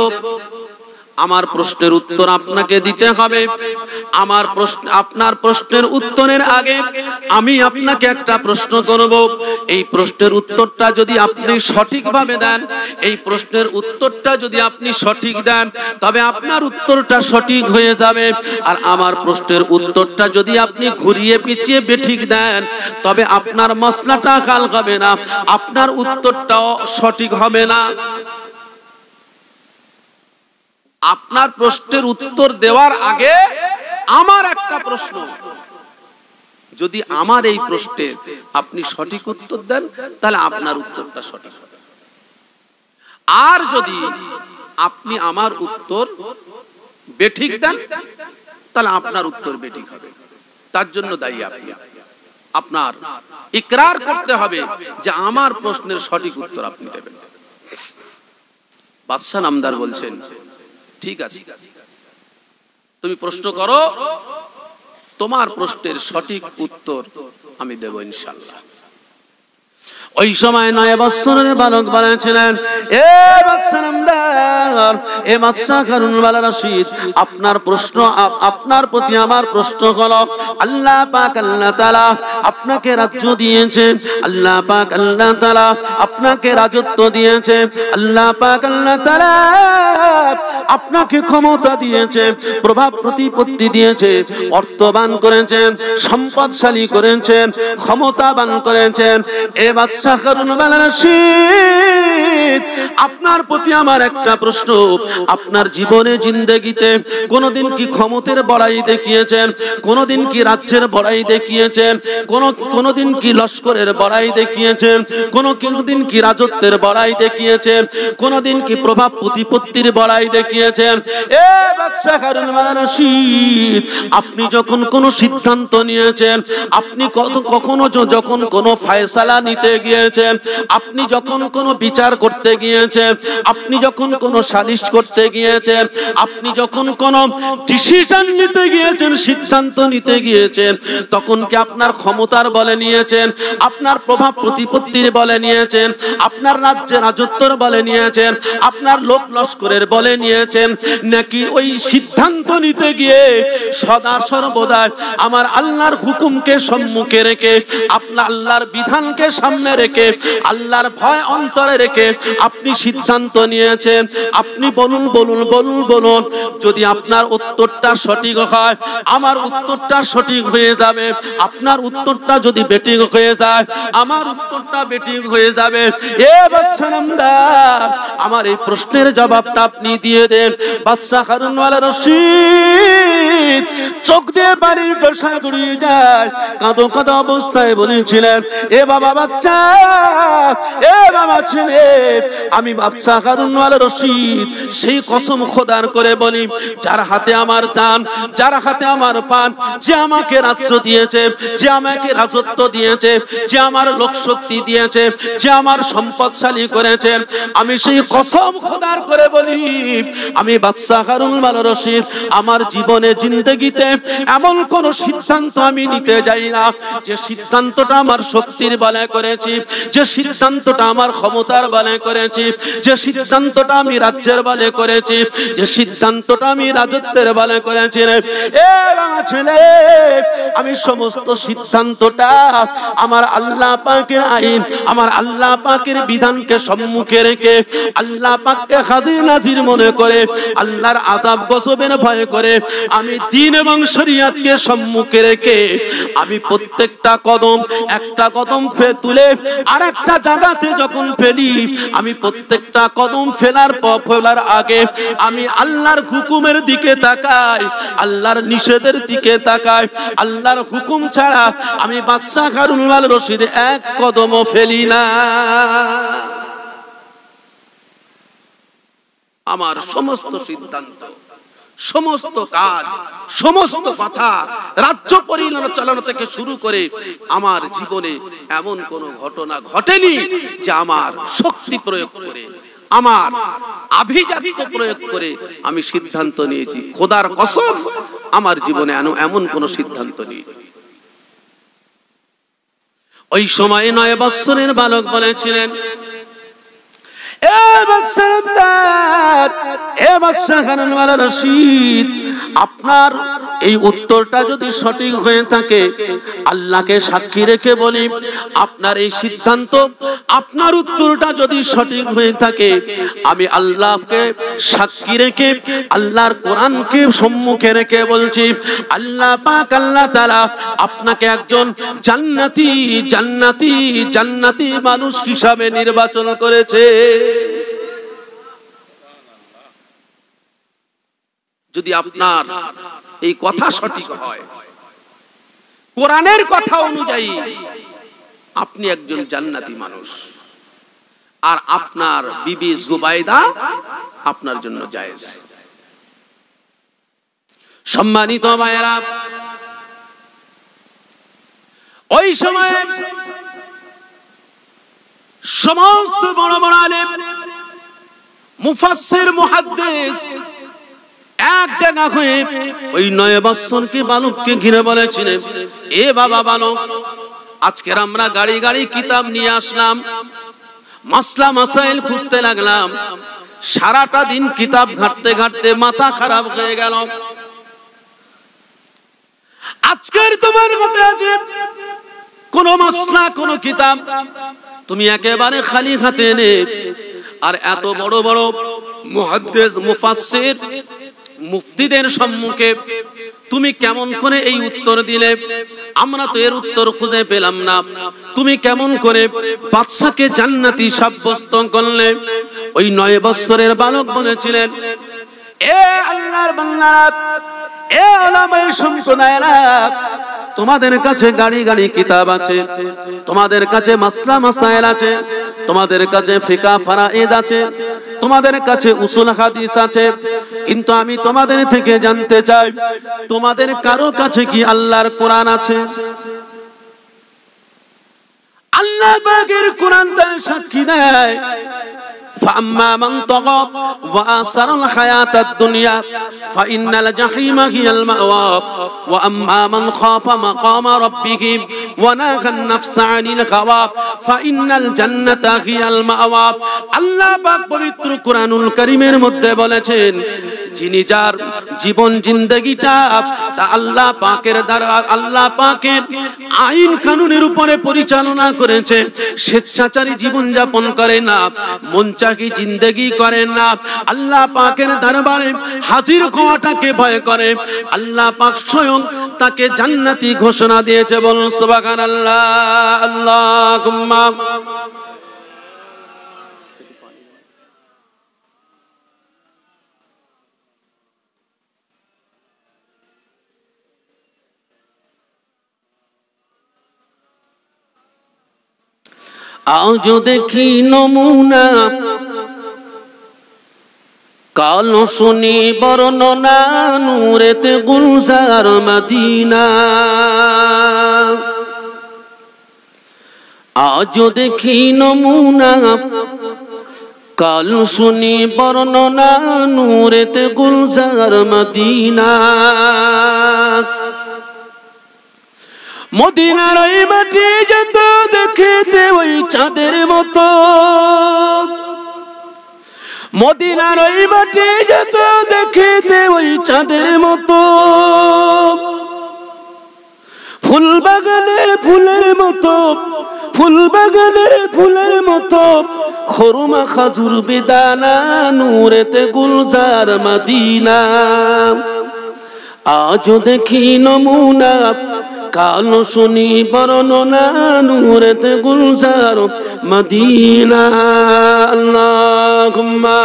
আমার প্রশ্নের উত্তর আপনাকে দিতে হবে। আমার প্রশ্ন, আপনার প্রশ্নের উত্তরের আগে আমি আপনাকে একটা প্রশ্ন করব। এই প্রশ্নের উত্তরটা যদি আপনি সঠিকভাবে দেন, এই প্রশ্নের উত্তরটা যদি আপনি সঠিক দেন, তবে আপনার উত্তরটা সঠিক হয়ে যাবে। আর আমার প্রশ্নের উত্তরটা যদি আপনি ঘুরিয়ে পিছিয়ে বেঠিক দেন, তবে আপনার মাসলাটা হাল হবে না, আপনার উত্তরটাও সঠিক হবে না। আপনার প্রশ্নের উত্তর দেওয়ার আগে আমার একটা প্রশ্ন, যদি আমার এই প্রশ্নের আপনি সঠিক উত্তর দেন, তাহলে আপনার উত্তরটা সঠিক হবে। আর যদি আপনি আমার উত্তর বেঠিক দেন, তাহলে আপনার উত্তর বেঠিক হবে। তার জন্য দায়ী আপনি। আপনার ইকরার করতে হবে যে আমার প্রশ্নের সঠিক উত্তর আপনি দেবেন। বাদশা নামদার বলছেন, ঠিক আছে, তুমি প্রশ্ন করো, তোমার প্রশ্নের সঠিক উত্তর আমি দেব ইনশাআল্লাহ। ওই সময় 9 বছরের বালক বলেছিলেন, এ বাদশা নামদার, এ বাদশা হারুন ওয়ালা রশিদ, আপনার প্রশ্ন, আপনার প্রতি আমার প্রশ্ন হলো, আল্লাহ পাক আল্লাহ তাআলা আপনাকে রাজ্য দিয়েছেন, আল্লাহ পাক আল্লাহ তাআলা আপনাকে রাজত্ব দিয়েছে, আল্লাহ পাক আল্লাহ তাআলা আপনাকে ক্ষমতা দিয়েছে, প্রভাব প্রতিপত্তি দিয়েছে, অর্থবান করেছেন, সম্পদশালী করেছেন, ক্ষমতাবান করেছেন। এ বাদশা হারুন ওয়ালা রশিদ, আপনার প্রতি আমার একটা প্রশ্ন, আপনার জীবনে জিন্দেগিতে কোনদিন কি ক্ষমতার বড়াই দেখিয়েছেন? কোনদিন কি রাজ্যের বড়াই দেখিয়েছেন? কোনদিন কি লস্করের বড়াই দেখিয়েছেন? কোনদিন কি রাজত্বের বড়াই দেখিয়েছেন? কোনদিন কি প্রভাব প্রতিপত্তির বড়াই দেখিয়েছেন? এ বাদশা হারুন ওয়ালা রশিদ, আপনি যখন কোনো সিদ্ধান্ত নিয়েছেন, আপনি কখনো যখন কোনো ফয়সালা নিতে গিয়েছেন, আপনি যখন কোনো বিচার করতে গিয়ে গিয়েছেন, আপনি যখন কোনো সালিশ করতে গিয়েছেন, আপনি যখন কোনো ডিসিশন নিতে গিয়েছেন, সিদ্ধান্ত নিতে গিয়েছেন, তখন কি আপনার ক্ষমতার বলে নিয়েছেন, আপনার প্রভাব প্রতিপত্তির বলে নিয়েছেন, আপনার রাজ্যের রাজত্বর বলে নিয়েছেন, আপনার লোক লস্করের বলে নিয়েছেন, নাকি ওই সিদ্ধান্ত নিতে গিয়ে সদা সর্বদা আমার আল্লাহর হুকুমকে সম্মুখে রেখে, আপনার আল্লাহর বিধানকে সামনে রেখে, আল্লাহর ভয় অন্তরে রেখে আপনি সিদ্ধান্ত নিয়েছেন? আপনি বলুন বলুন বলুন বলুন। যদি আপনার উত্তরটা সঠিক হয়, আমার উত্তরটা সঠিক হয়ে যাবে। আপনার উত্তরটা যদি বেঠিক হয়ে যায়, আমার উত্তরটা বেঠিক হয়ে যাবে। এ বাদশা নামদার, আমার এই প্রশ্নের জবাবটা আপনি দিয়ে দেন। বাদশা হারুন ওয়ালা রশিদ চোখ দিয়ে পানির টসা গড়িয়ে যায়, কাঁদো কাঁদো অবস্থায় বলেছিলেন, এ বাবা বাচ্চা, এ বাবা ছেলে, আমি বাদশা হারুন ওয়ালা রশিদ সেই কসম খোদার করে বলি, যার হাতে আমার জান, যার হাতে আমার পান, যে আমাকে রাজ্য দিয়েছে, যে আমাকে রাজত্ব দিয়েছে, যে আমার লোক শক্তি দিয়েছে, যে আমার সম্পদশালী করেছে, আমি সেই কসম খোদার করে বলি, আমি বাদশা হারুন ওয়ালা রশিদ আমার জীবনে জিন্দেগিতে এমন কোন সিদ্ধান্ত আমি নিতে যাই না যে সিদ্ধান্তটা আমার শক্তির বলে করেছি, যে সিদ্ধান্তটা আমার ক্ষমতার বলে করেছি, যে সিদ্ধান্তটা আমি রাজ্যের বলে করেছি, যে সিদ্ধান্তটা আমি রাজত্বের বলে করেছি। এ বাবা ছেলে, আমি সমস্ত সিদ্ধান্তটা আমার আল্লাহ পাকের আইন, আমার আল্লাহ পাকের বিধানকে সম্মুখে রেখে, আল্লাহ পাককে হাজির নাজির মনে করে, আল্লাহর আযাব গজবের ভয় করে, আমি দ্বীন এবং শরীয়তকে সম্মুখে রেখে আমি প্রত্যেকটা কদম, একটা কদম তুলে আর একটা জায়গাতে যখন ফেলি, আমি প্রত্যেকটা কদম ফেলার আগে আমি আল্লাহর হুকুমের দিকে তাকাই, আল্লাহর নিষেধের দিকে তাকাই। আল্লাহর হুকুম ছাড়া আমি বাদশা হারুন ওয়ালা রশিদ এক কদমও ফেলি না। আমার সমস্ত সিদ্ধান্ত, সমস্ত কাজ, সমস্ত কথা, রাজ্য পরিচালনা থেকে শুরু করে আমার জীবনে এমন কোন ঘটনা ঘটেনি যে আমার শক্তি প্রয়োগ করে, আমার আভিজাত্য প্রয়োগ করে আমি সিদ্ধান্ত নিয়েছি। খোদার কসম, আমার জীবনে এমন কোন সিদ্ধান্ত নেই। ওই সময় 9 বছরের বালক বলেছিলেন, আপনার এই উত্তরটা যদি সঠিক হয়ে থাকে, আল্লাহকে সাক্ষী রেখে বলি, আপনার এই সিদ্ধান্ত, আপনার উত্তরটা যদি সঠিক হয়ে থাকে, আমি আল্লাহকে সাক্ষী রেখে, আল্লাহর কোরআনকে সম্মুখে রেখে বলছি, আল্লাহ পাক, আল্লাহ তাআলা আপনাকে একজন জান্নাতি জান্নাতি জান্নাতি মানুষ হিসাবে নির্বাচন করেছে। যদি আপনার এই কথা সঠিক হয়, কোরআনের কথা অনুযায়ী আপনি একজন জান্নাতি মানুষ, আর আপনার বিবি জুবাইদা আপনার জন্য জায়েজ। সম্মানিত ভাইয়েরা, ওই সময় সমস্ত বড় বড় আলেম, মুফাসসির, মুহাদ্দিস এক জায়গা হয়ে ওই 9 বছরকে বালককে ঘিরে বলেছিলেন, এ বাবা বালক, আজকের আমরা গাড়ি গাড়ি কিতাব নিয়ে আসলাম, মাসলা মাসাইল খুঁজতে লাগলাম, সারাটা দিন কিতাব ঘাঁটতে ঘাঁটতে মাথা খারাপ হয়ে গেল। আজকের তোমার কাছে আছে কোন মাসলা, কোন কিতাব, তুমি একেবারে খালি হাতে এনে আর এত বড় বড় মুহাদ্দিস, মুফাসসির, মুফতিদের সম্মুখে তুমি কেমন করে এই উত্তর দিলে? আমরা তো এর উত্তর খুঁজে পেলাম না। তুমি কেমন করে বাদশাকে জান্নাতি সাব্যস্ত করলে? ওই 9 বছরের বালক বলেছিলেন, এ আল্লাহর বান্দারা, এ উলামায়ে সম্প্রদায়েরা, তোমাদের কাছে গাড়ি গাড়ি কিতাব আছে, তোমাদের কাছে মাসলা মাসাইল আছে, তোমাদের কাছে ফিকহ ফারাইদ আছে, তোমাদের কাছে উসুল হাদিস আছে, কিন্তু আমি তোমাদের থেকে জানতে চাই, তোমাদের কারো কাছে কি আল্লাহর কোরআন আছে? আল্লাহ পাকের কোরআন তার সাক্ষী দেয়, فأما من طغى وآثر الحياة الدنيا فإن الجحيم هي المأوى وأما من خاف مقام ربه ونهى النفس عن الهوى فإن الجنة هي المأوى আল্লাহ পাক পবিত্র কুরআনুল কারীমের মধ্যে বলেছেন যিনি যার জীবন জিন্দেগিটা তা আল্লাহ পাকের দ্বারা আল্লাহ পাকের আইন কানুনের উপরে পরিচালনা করেছে স্বেচ্ছাচারী জীবন যাপন করে না মনচাহি জিন্দেগি করে না আল্লাহ পাকের দরবারে হাজির হওয়াটাকে ভয় করে আল্লাহ পাক স্বয়ং তাকে জান্নাতি ঘোষণা দিয়েছে বলুন সুবহানাল্লাহ আল্লাহুম্মা আজ দেখি নমুনা কাল শুনি বর্ণনা নূরেতে গুলজার মদিনা আজ দেখি নমুনা কাল শুনি বর্ণনা নূরেতে গুলজার মদিনা মদিনার ওই মাটি যেত দেখিতে ওই চাঁদের মতো মদিনার ওই মাটি যেত দেখিতে ওই চাঁদের মতো ফুল বাগানে ফুলের মতো ফুল বাগানে ফুলের মতো খরমা খাজুর বেদানা নূরেতে গুলজার মদিনা আজ দেখি নমুনা কাল শুনি বর্ণনা নূরেতে গুলজার মদিনা আল্লাহুম্মা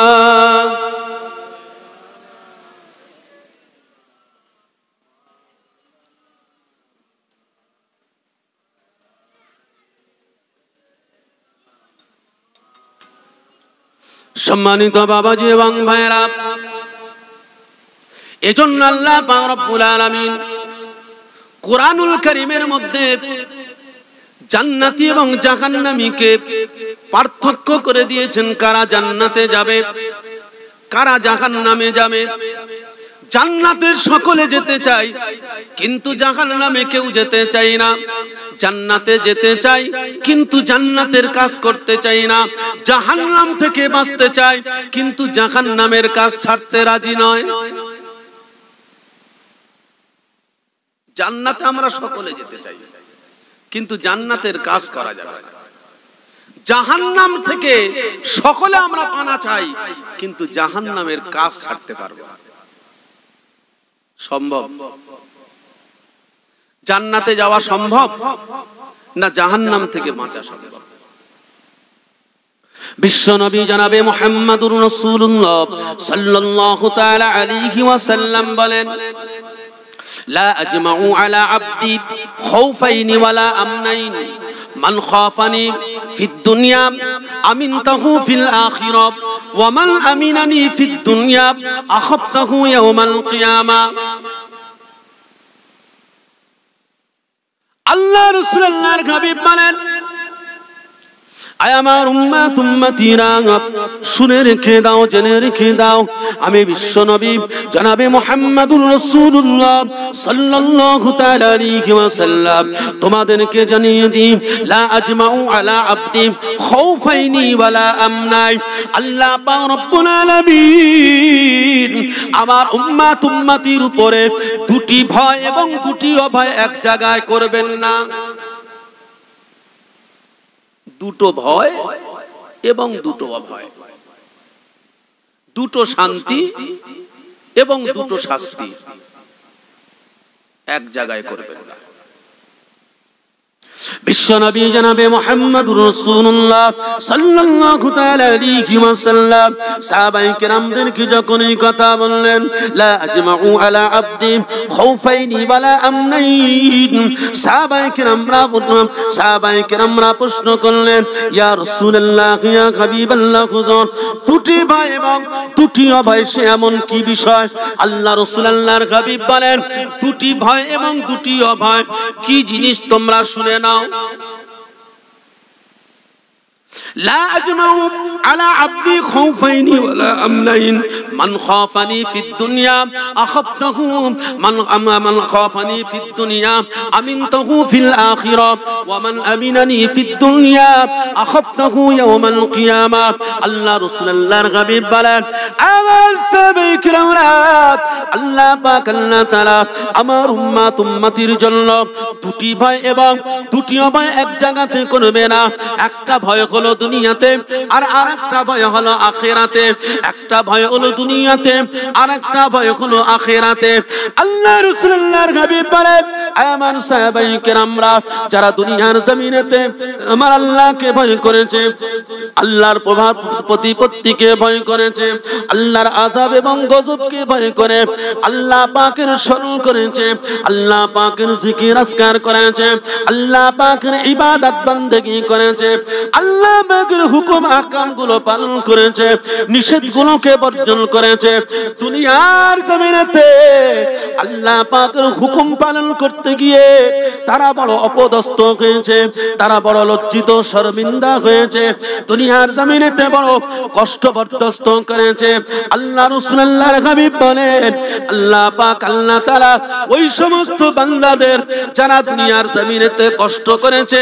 সম্মানিত বাবাজি এবং ভাইরা এজন্য আল্লাহ পাক রব্বুল আলামিন কুরআনুল কারীমের মধ্যে জান্নাতি এবং জাহান্নামীকে পার্থক্য করে দিয়েছেন কারা জান্নাতে যাবে কারা জাহান্নামে যাবে জান্নাতের সকলে যেতে চায় কিন্তু জাহান্নামে কেউ যেতে চায় না জান্নাতে যেতে চায় কিন্তু জান্নাতের কাজ করতে চায় না জাহান্নাম থেকে বাঁচতে চায় কিন্তু জাহান্নামের কাজ ছাড়তে রাজি নয় জান্নাতে আমরা সকলে যেতে চাই কিন্তু জান্নাতের কাজ করা যাবে না জাহান্নাম থেকে সকলে আমরা পানা চাই কিন্তু জাহান্নামের কাজ ছাড়তে পারবো না সম্ভব জান্নাতে যাওয়া সম্ভব না জাহান্নাম থেকে বাঁচা সম্ভব বিশ্বনবী জনাবে মুহাম্মদুর রাসূলুল্লাহ সাল্লাল্লাহু তাআলা আলাইহি ওয়াসাল্লাম বলেন لا أجمع على عبدي خوفين ولا أمنين من خافني في الدنيا أمنته في الآخرة ومن أمنني في الدنيا أخذته يوم القيامة الله رسول الله الحبيب বলেন আয় আমার উম্মত উম্মতিরা শুনে রেখে দাও জেনে রেখে দাও আমি বিশ্বনবী জনাবে মুহাম্মদুর রাসূলুল্লাহ সাল্লাল্লাহু তাআলা আলাইহি ওয়াসাল্লাম তোমাদেরকে জানিয়ে দিই লা আজমাউ আলা আবদি খাউফাইনি ওয়ালা আমনাই আল্লাহ পাক রব্বুল আলামিন আমার উম্মত উম্মতির উপরে দুটি ভয় এবং দুটি অভয় এক জায়গায় করবেন না দুটো ভয় এবং দুটো অভয় দুটো শান্তি এবং দুটো শাস্তি এক জায়গায় করবেন না বিশ্বনবী জনাবে মুহাম্মদুর রাসূলুল্লাহ সাল্লাল্লাহু তাআলা আলাইহি ওয়াসাল্লাম সাহাবায়ে কেরামদেরকে যখন এই কথা বললেন লা আজমাউ আলা আবদি খাউফাইনি ওয়ালা আমনাইন সাহাবায়ে কেরামরা প্রশ্ন করলেন ইয়া রাসূলুল্লাহ ইয়া হাবিবাল্লাহ হুজুর দুটি ভয় এবং দুটি অভয় সে এমন কি বিষয় আল্লাহ রাসূল আল্লাহর হাবিব বলেন দুটি ভয় এবং দুটি অভয় কি জিনিস তোমরা শুনে নাও লা আজমাউ على عبدي خوفين ولا أمنين من خافني في الدنيا أخفته من خافني في الدنيا أمنته في الآخرة ومن أمنني في الدنيا أخفته يوم القيامة الله رسول الله الحبيب বলেন আমার সাহাবায়ে কিরামরা আল্লাহ পাক আল্লাহ তাআলা আমার উম্মতির জন্য দুটি ভয় এবং দুটি ভয় এক জায়গাতে করবে না একটা ভয় হলো দুনিয়াতে আর আরেকটা ভয় হলো আখিরাতে একটা ভয় হলো দুনিয়াতে আরেকটা ভয় হলো আখিরাতে আল্লাহ রাসূলুল্লাহর হাবিব বলেন আমার সাহাবায়ে কিরামরা যারা দুনিয়ার জমিনেতে আমার আল্লাহকে ভয় করেছে আল্লাহর প্রতিপত্তিকে ভয় করেছে আল্লাহর আযাব এবং গজবকে ভয় করে আল্লাহ পাকের স্মরণ করেছে আল্লাহ পাকের জিকির আজকার করেছে আল্লাহ পাকের ইবাদত বندگی করেছে আল্লাহ পাকের হুকুম আহকামগুলো পালন করেছে নিষেধগুলোকে বর্জন করেছে দুনিয়ার জমিনেতে আল্লাহ পাকের হুকুম পালন করতে গিয়ে তারা বড় অপদস্থ হয়েছে তারা বড় লজ্জিত শর্মিন্দা হয়েছে দুনিয়ার জমিনেতে বড় কষ্ট বরদাস্ত করেছে আল্লাহ রাসূলুল্লাহর হাবিব বলেন আল্লাহ পাক আল্লাহ তাআলা ওই সমস্ত বান্দাদের যারা দুনিয়ার জমিনেতে কষ্ট করেছে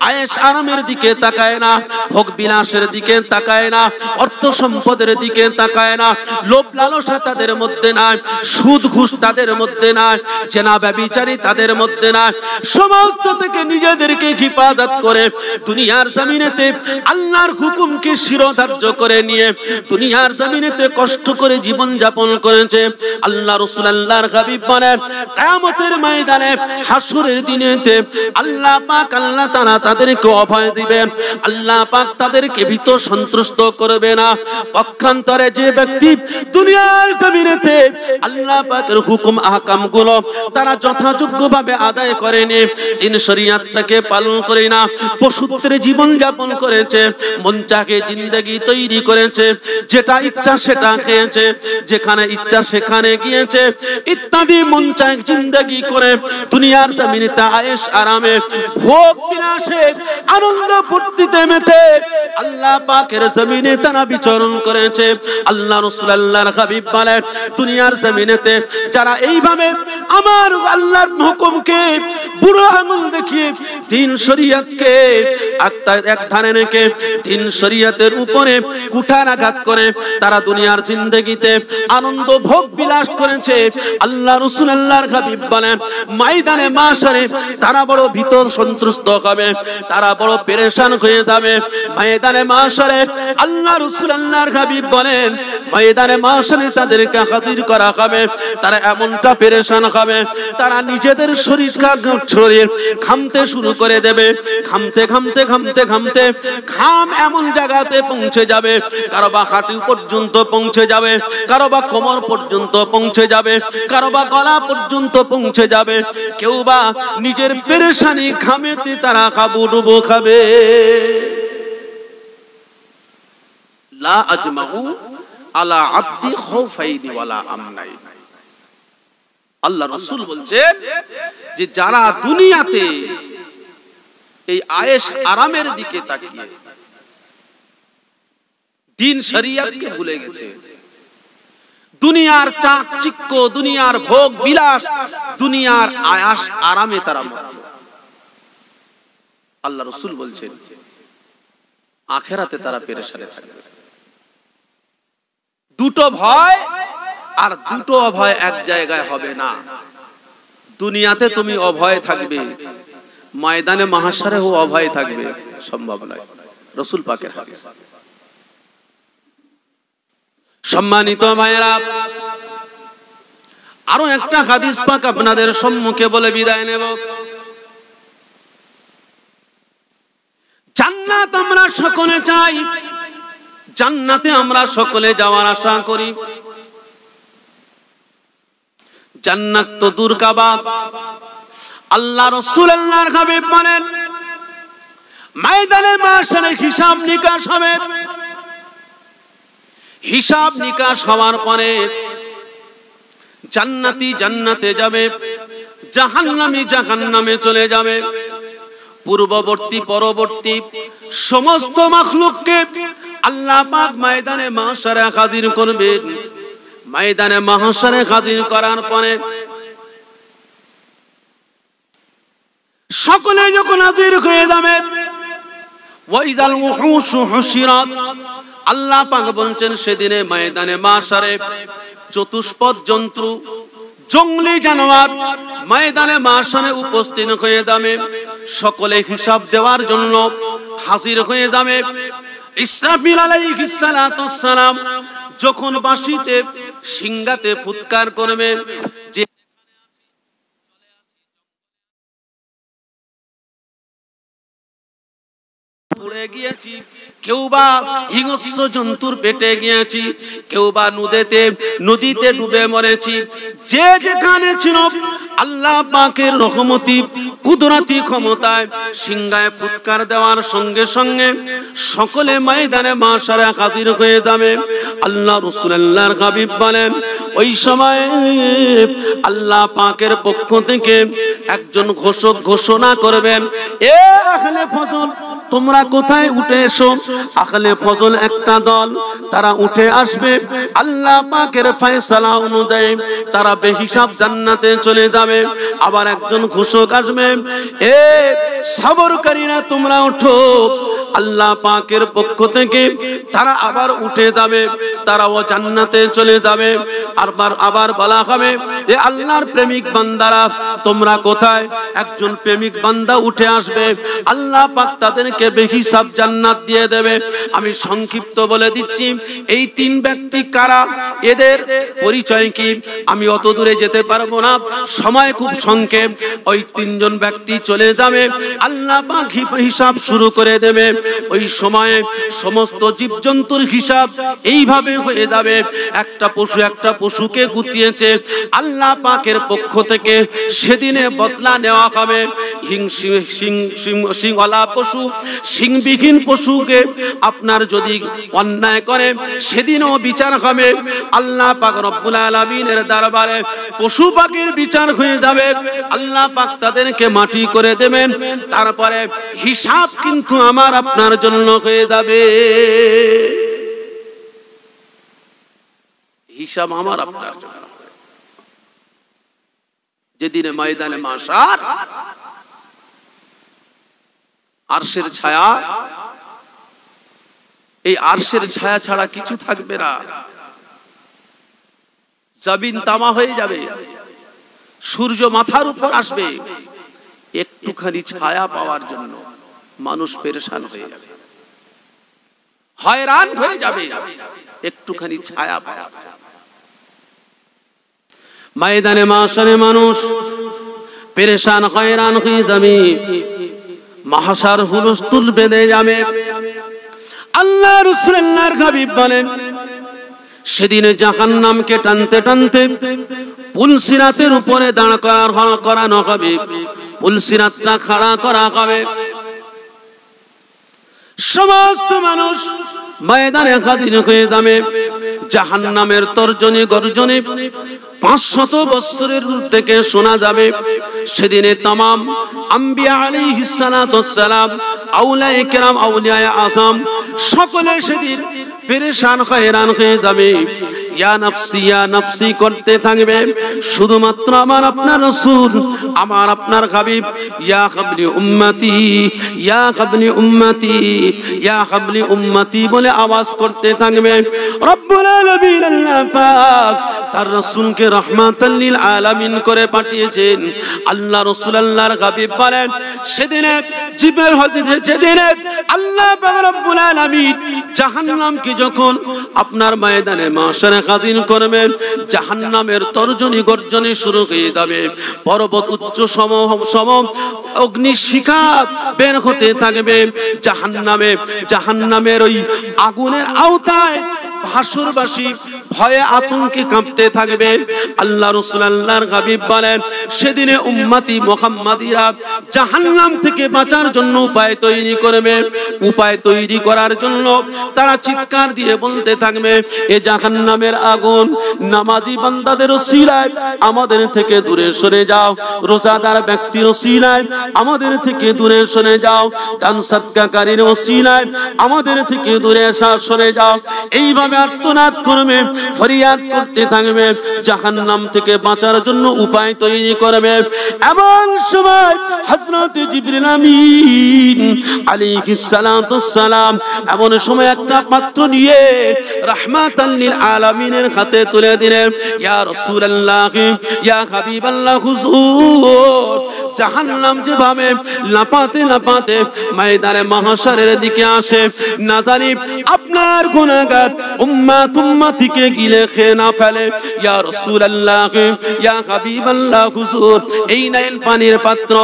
আয়েশ আরামের দিকে তাকায় না ভোগ বিলাসের দিকে তাকায় না অর্থ সম্পদের দিকে তাকায় না লোভ লালসা তাদের মধ্যে নাই সুদ ঘুষ তাদের মধ্যে নাই জেনা ব্যভিচারী তাদের মধ্যে নাই সমস্ত থেকে নিজেদেরকে হিফাজত করে দুনিয়ার জমিনেতে আল্লাহর হুকুমকে শিরোধার্য করে নিয়ে দুনিয়ার জমিনেতে কষ্ট করে জীবন যাপন করেছে আল্লাহ রাসূলুল্লাহর হাবিব বলেন কিয়ামতের ময়দানে হাসরের দিনেতে আল্লাহ পাক আল্লাহ তাআলা তাদেরকে অভয় দিবেন আল্লাহ পাক তাদেরকে ভীত সন্তুষ্ট করবে না পক্ষান্তরে যে ব্যক্তি দুনিয়ার জমিনেতে আল্লাহ পাকের হুকুম আহকামগুলো তারা যথাযোগ্যভাবে আদায় করেনি দিন শরীয়তটাকে পালন করে না পশুত্বের জীবন যাপন করেছে মন চাহে জিন্দেগি তৈরি করেছে যেটা ইচ্ছা সেটা খেয়েছে যেখানে ইচ্ছা সেখানে গিয়েছে ইত্যাদি মন চাহে জিন্দেগি করে দুনিয়ার জমিনেতে আয়েশ আরামে ভোগ বিলাসে আনন্দ ফুর্তিতে মেতে আল্লাহ পাকের জমিনে তারা বিচরণ করেছে আল্লাহ রাসূলুল্লাহর হাবিব বলেন দুনিয়ার জমিনেতে যারা এইভাবে আমার আল্লাহর হুকুমকে বুড়ো আঙুল দেখিয়ে দিন শরীয়তকে এক ধারে রেখে দিন শরীয়তের উপরে কুঠারাঘাত করে তারা দুনিয়ার জিন্দেগিতে আনন্দ ভোগ বিলাস করেছে আল্লাহ রাসূলুল্লাহর হাবিব বলেন ময়দানে মাশারে তারা বড় ভীত সন্ত্রস্ত হবে তারা বড় পেরেশান হয়ে যাবে ময়দানে মাশারে আল্লাহ রাসূলুল্লাহর হাবিব বলেন ময়দানে মাশারে তাদেরকে হাজির করা হবে তারা এমনটা পেরেশান হবে তারা নিজেদের শরীর ঘামতে শুরু করে দেবে ঘামতে ঘামতে ঘামতে ঘামতে ঘাম এমন জায়গাতে পৌঁছে যাবে কারো বা হাঁটু পর্যন্ত পৌঁছে যাবে কারো বা কোমর পর্যন্ত পৌঁছে যাবে কারো বা গলা পর্যন্ত পৌঁছে যাবে কেউ বা নিজের পেরেশানি ঘামেতে তারা হাবুডুবু খাবে লা আজমাউ আলা আব্দি খাউফাইনি ওয়ালা আমনাইন আল্লাহ রাসূল বলছেন যে যারা দুনিয়াতে এই আয়েশ আরামের দিকে তাকিয়ে দিন শরীয়তকে ভুলে গেছে দুনিয়ার চাকচিক্য দুনিয়ার ভোগ বিলাস দুনিয়ার আয়াস আরামে তারা মগ্ন আল্লাহ রাসূল বলছেন আখিরাতে তারা পেরেশানে থাকবে দুটো ভয় আর দুটো অভয় এক জায়গায় হবে না দুনিয়াতে তুমি অভয় থাকবে ময়দানে মাহশারেও অভয় থাকবে সম্ভব নয় রাসূল পাকের হাদিস সম্মানিত ভাইরা আরো একটা হাদিস পাক আপনাদের সম্মুখে বলে বিদায় নেব জান্নাত আমরা সকলে চাই জান্নাতে আমরা সকলে যাওয়ার আশা করি জান্নাত তো দূর কাবাব আল্লাহ রাসূলুল্লাহর হাবিব বলেন ময়দানে মাশারে হিসাব নিকাশ হবে হিসাব নিকাশ হওয়ার পরে জান্নাতি জান্নাতে যাবে জাহান্নামী জাহান্নামে চলে যাবে পূর্ববর্তী পরবর্তী সমস্ত মাখলুককে আল্লাহ পাক ময়দানে মাহশারে হাজির করবেন। ময়দানে মাহশারে হাজির করার পরে সকলে যখন হাজির হয়ে যাবে, ওয়াইজাল উহুশু হুশিরাত, আল্লাহ পাক বলছেন সেদিনে ময়দানে মাহশারে চতুষ্পদ জন্তু, জঙ্গলি জানোয়ার ময়দানে মাহশারে উপস্থিত হয়ে যাবে। সকলে হিসাব দেওয়ার জন্য হাজির হয়ে যাবে। ইসরাফিল আলাইহিস সালাতু সালাম যখন বাঁশিতে সিংহাতে ফুৎকার করবেন, যে পুড়ে গিয়েছি, কেউ বা হিংস্র জন্তুর পেটে গিয়েছি, কেউ বা নদীতে ডুবে মরেছি, যে যেখানে ছিল আল্লাহ পাকের রহমতি কুদরতি ক্ষমতায় সিংহায় ফুৎকার দেওয়ার সঙ্গে সঙ্গে সকলে ময়দানে মাহশারে হাজির হয়ে যাবে। আল্লাহ রাসূলুল্লাহর হাবিব বলেন, ওই সময় আল্লাহ পাকের পক্ষ থেকে একজন ঘোষক ঘোষণা করবেন, এ আহলে ফজল, তোমরা কোথায় উঠে এসো। আহলে ফজল একটা দল, তারা উঠে আসবে। আল্লাহ পাকের ফয়সালা অনুযায়ী তারা বেহিসাব জান্নাতে চলে যাবে। আবার একজন ঘোষক আসবে, এ সবরকারীরা তোমরা ওঠো। আল্লাহ পাকের পক্ষ থেকে তারা আবার উঠে যাবে, তারাও জান্নাতে চলে যাবে। আবার বলা হবে, এ আল্লাহর প্রেমিক বান্দারা তোমরা কোথায়। একজন প্রেমিক বান্দা উঠে আসবে, আল্লাহ পাক তাদেরকে বেহিসাব জান্নাত দিয়ে দেবে। আমি সংক্ষিপ্ত বলে দিচ্ছি, এই তিন ব্যক্তি কারা, এদের পরিচয় কি, আমি অত দূরে যেতে পারবো না, সময় খুব সংক্ষেপ। ওই তিনজন ব্যক্তি চলে যাবে, আল্লাহ পাক হিসাব শুরু করে দেবে। ওই সময়ে সমস্ত জীবজন্তুর হিসাব এইভাবে হয়ে যাবে, একটা পশুকে গুতিয়েছে আল্লাহ পাকের পক্ষ থেকে সেদিনে বদলা নেওয়া হবে। সিংওয়ালা পশু, সিংবিহীন পশুকে আপনার যদি অন্যায় করে সেদিনও বিচার হবে। আল্লাহ পাক রব্বুল আলামিনের দরবারে পশু পাখির বিচার হয়ে যাবে। আল্লাহ পাক তাদেরকে মাটি করে দেবেন। তারপরে হিসাব কিন্তু আমার আপনার জন্য হয়ে যাবে। হিসাব আমার আপনার জন্য। যেদিনে ময়দানে মাহশার আরশের ছায়া, এই আরশের ছায়া ছাড়া কিছু থাকবে না। জমিন তামা হয়ে যাবে, সূর্য মাথার উপর আসবে, একটুখানি ছায়া পাওয়ার জন্য মানুষ পেরেশান হয়ে যাবে, হয়রান হয়ে যাবে, একটুখানি ছায়া পাওয়া। ময়দানে মাহশারে মানুষ পেরেশান হয়রান হয়ে যাবে, মাহশার হুলস্থুল বেঁধে যাবে। আল্লাহ রাসূলুল্লাহর হাবিব বলেন, সেদিনে জাহান্নামকে টানতে টানতে পুলসিরাতের উপরে দাঁড় করানো হবে, পুলসিরাতটা খাড়া করা হবে। সমস্ত মানুষ ময়দানে হাজির হয়ে যাবে। জাহান্নামের তর্জনী গর্জনে 500 বছরের দূর থেকে শোনা যাবে। সেদিনে তামাম আম্বিয়া আলাইহিস সালাতু ওয়াস সালাম, আউলিয়ায়ে কেরাম, আউলিয়ায়ে আযম সকলে সেদিন পেরেশান হয়রান হয়ে যাবে। ইয়া নাফসি করতে থাকবে। শুধুমাত্র আমার আপনার রাসূল, আমার আপনার হাবিব ইয়া হাবলি উম্মতি, ইয়া হাবলি উম্মতি, ইয়া হাবলি উম্মতি বলে আওয়াজ করতে থাকবে। রব্বুল আলামিন আল্লাহ পাক তার রাসূলকে রাহমাতাল লিল আলামিন করে পাঠিয়েছেন। আল্লাহ রাসূল আল্লাহর হাবিব বলেন, সেদিনে জিবরাইল হযরত, সেদিনে আল্লাহ পাক রব্বুল আলামিন জাহান্নামকে যখন আপনার ময়দানে মাহশারে হাজির করবেন, জাহান্নামের তর্জনী গর্জনে শুরু হয়ে যাবে। পর্বত উচ্চ সম অগ্নিশিখা বের হতে থাকবে। জাহান্নামের ওই আগুনের আওতায় ভাসুরবাসী ভয়ে আতঙ্কে কাঁপতে থাকবে। আল্লাহ রাসূল আল্লাহর হাবিব বলেন সেদিনে উম্মতি মুহাম্মাদিরা জাহান্নাম থেকে বাঁচার জন্য উপায় তৈরি করবে। উপায় তৈরি করার জন্য তারা চিৎকার দিয়ে বলতে থাকবে, এ জাহান্নামের আগুন নামাজি বান্দাদের ওসিলায় আমাদের থেকে দূরে সরে যাও, রোজাদার ব্যক্তির ওসিলায় আমাদের থেকে দূরে সরে যাও, দান সাদকাকারীর ওসিলায় আমাদের থেকে দূরে সরে যাও। এইভাবে আর্তনাদ করবে, ফরিয়াদ করতে থাকবে, জাহান্নাম থেকে বাঁচার জন্য উপায় তৈরি করবে। এমন সময় হযরত জিবরিল আমিন আলাইহিস সালাতু সালাম এমন সময় একটা পাত্র নিয়ে রাহমাতাল লিল আলামিনের হাতে তুলে দিলেন। ইয়া রাসূলুল্লাহ, ইয়া হাবিবাল্লাহ, হুজুর জাহান্নাম যেভাবে লাপাতে লাপাতে ময়দানে মাহশারের দিকে আসে, না জানি আপনার গুনাহগার উম্মত উম্মতিকে গিলে খেয়ে না ফেলে। ইয়া রাসূলুল্লাহ, ইয়া হাবিবাল্লাহ, হুজুর এই নাইল পানির পাত্র,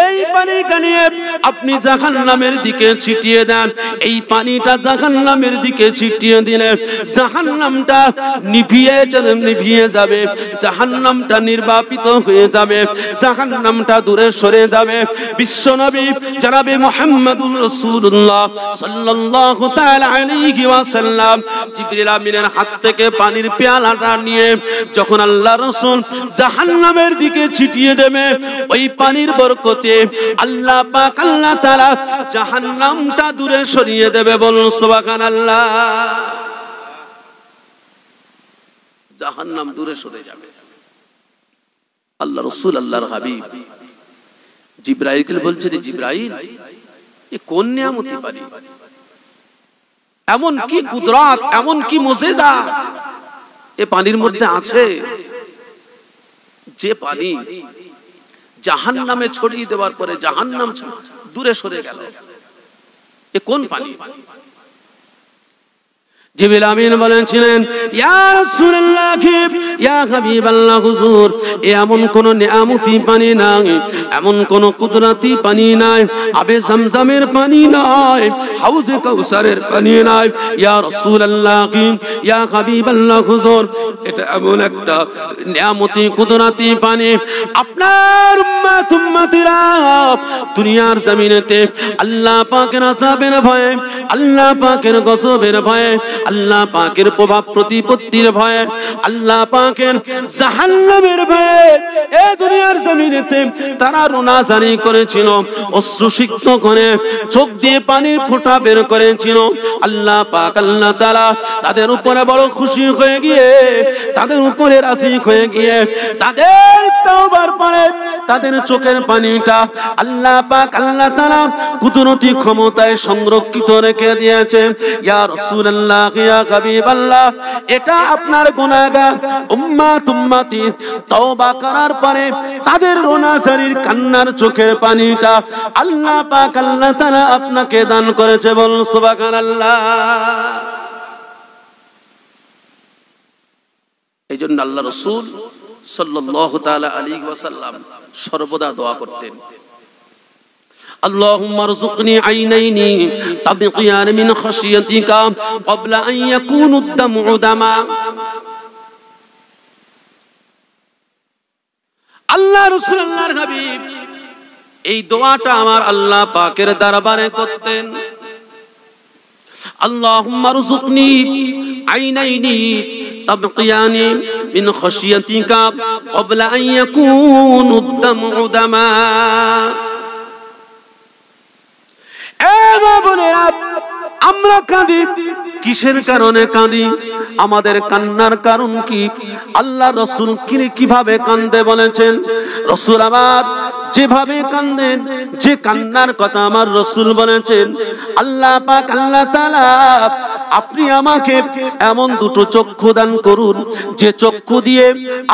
এই পানিটা নিয়ে আপনি জাহান্নামের দিকে ছিটিয়ে দেন। এই পানিটা জাহান্নামের দিকে ছিটিয়ে দিলে জাহান্নামটা নিভিয়ে যাবে, জাহান্নামটা নির্বাপিত হয়ে যাবে, জাহান্নামটা দূরে সরে যাবে। বিশ্বনবী জনাবে মুহাম্মদুর রাসূলুল্লাহ সাল্লাল্লাহু তাআলা আলাইহি ওয়াসাল্লাম জিবরিল আমিনের হাত থেকে পানির পেয়ালাটা নিয়ে যখন আল্লাহ রাসূল জাহান্নামের দিকে ছিটিয়ে দেবে, ওই পানির বরকতে আল্লাহ পাক আল্লাহ তাআলা জাহান্নামটা দূরে সরিয়ে দেবে। বলুন সুবহানাল্লাহ। জাহান্নাম দূরে সরে যাবে। আল্লাহ রাসূল আল্লাহর হাবিব জিবরাইলকে বলছে, রে জিবরাইল, এ কোন নিয়ামতি পানি, এমন কি কুদরত, এমন কি মুজিজা এ পানির মধ্যে আছে, যে পানি জাহান্নামে ছড়িয়ে দেওয়ার পরে জাহান্নাম দূরে সরে গেল। এ কোন পানি? জিবরিল আমিন বলেছিলেন, ইয়া রাসূলুল্লাহ, ইয়া হাবিবাল্লাহ, হুজুর এমন কোন নিয়ামতি পানি নাই, এমন কোন কুদরতি পানি নাই, আবে zamzamের পানি নাই, হাউজে কাউসারের পানি নাই। ইয়া রাসূলুল্লাহ, ইয়া হাবিবাল্লাহ, হুজুর এটা এমন একটা নিয়ামতি কুদরতি পানি, আপনার উম্মত উম্মতিরা দুনিয়ার জমিনেতে আল্লাহ পাকের আযাবের ভয়ে, আল্লাহ পাকের গজবের ভয়ে, আল্লাহ পাকের প্রভাব প্রতিপত্তির ভয়ে, আল্লাহ পাকের জাহান্নামের ভয়ে এই দুনিয়ার জমিনেতে তারা রোনাজারি করেছিল, অশ্রুসিক্ত করে চোখ দিয়ে পানির ফোঁটা বের করেছিল। আল্লাহ পাক আল্লাহ তাআলা তাদের উপরে বড় খুশি হয়ে গিয়ে, তাদের উপরে রাজি হয়ে গিয়ে তাদের তওবার পরে তাদের চোখের পানিটা আল্লাহ পাক আল্লাহ তাআলা কুদরতি ক্ষমতায় সংরক্ষিত রেখে দিয়েছে। ইয়া রাসূলুল্লাহ, ইয়া হাবিবাল্লাহ, এটা আপনার গুনাহগার উম্মত উম্মতি তওবা করার পরে তাদের রোনাজারির কান্নার চোখের পানিটা আল্লাহ পাক আল্লাহ তাআলা আপনাকে দান করেছে। বলুন সুবহানাল্লাহ। এইজন্য আল্লাহ রাসূল সাল্লাল্লাহু তাআলা আলাইহি ওয়াসাল্লাম সর্বদা দোয়া করতেন, আল্লাহুম্মা রযুকনি আইনাইনি তাবকিয়ান মিন খাশিয়াতিকা ক্বাবলা আন ইয়াকুনু আদ-দামউ দামা। আল্লাহ রাসূল আল্লাহর হাবিব এই দোয়াটা আমার আল্লাহ পাকের দরবারে করতেন। আল্লাহুম্মা রযুকনি আইনাইনি তাবকিয়ান মিন খাশিয়াতিকা ক্বাবলা আন ইয়াকুনু আদ-দামউ দামা। আমরা কাঁদি কিসের কারণে কাঁদি? আমাদের কান্নার কারণ কি? আল্লাহ রাসূল কিভাবে কান্দে বলেছেন? রাসূল আমার যেভাবে কান্দেন, যে কান্নার কথা আমার রাসূল বলেছেন, আল্লাহ পাক আল্লাহ তাআলা আপনি আমাকে এমন দুটো চক্ষু দান করুন, যে চক্ষু দিয়ে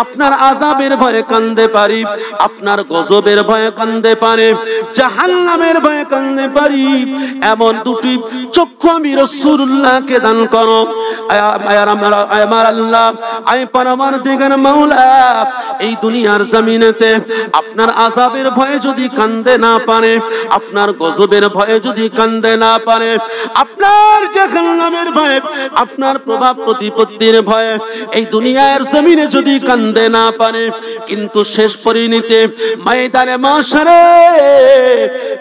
আপনার আযাবের ভয়ে কান্দে পারি, আপনার গজবের ভয়ে কান্দে পারি, জাহান্নামের ভয়ে কান্দে পারি। এমন দুটি চক্ষু আমি রাসূলুল্লাহকে দান করো। আমার আল্লাহ, আয় পরমার্থিকার মাওলা, এই দুনিয়ার জমিনেতে আপনার আযাবের ভয়ে যদি কান্দে না পারি, পারে, আপনার গজবের ভয়ে যদি কাঁদতে না পারে, আপনার জাহান্নামের ভয়ে, আপনার প্রভাব প্রতিপত্তির ভয়ে এই দুনিয়ার জমিনে যদি কাঁদতে না পারে, কিন্তু শেষ পরিণতিতে ময়দানে মাশরে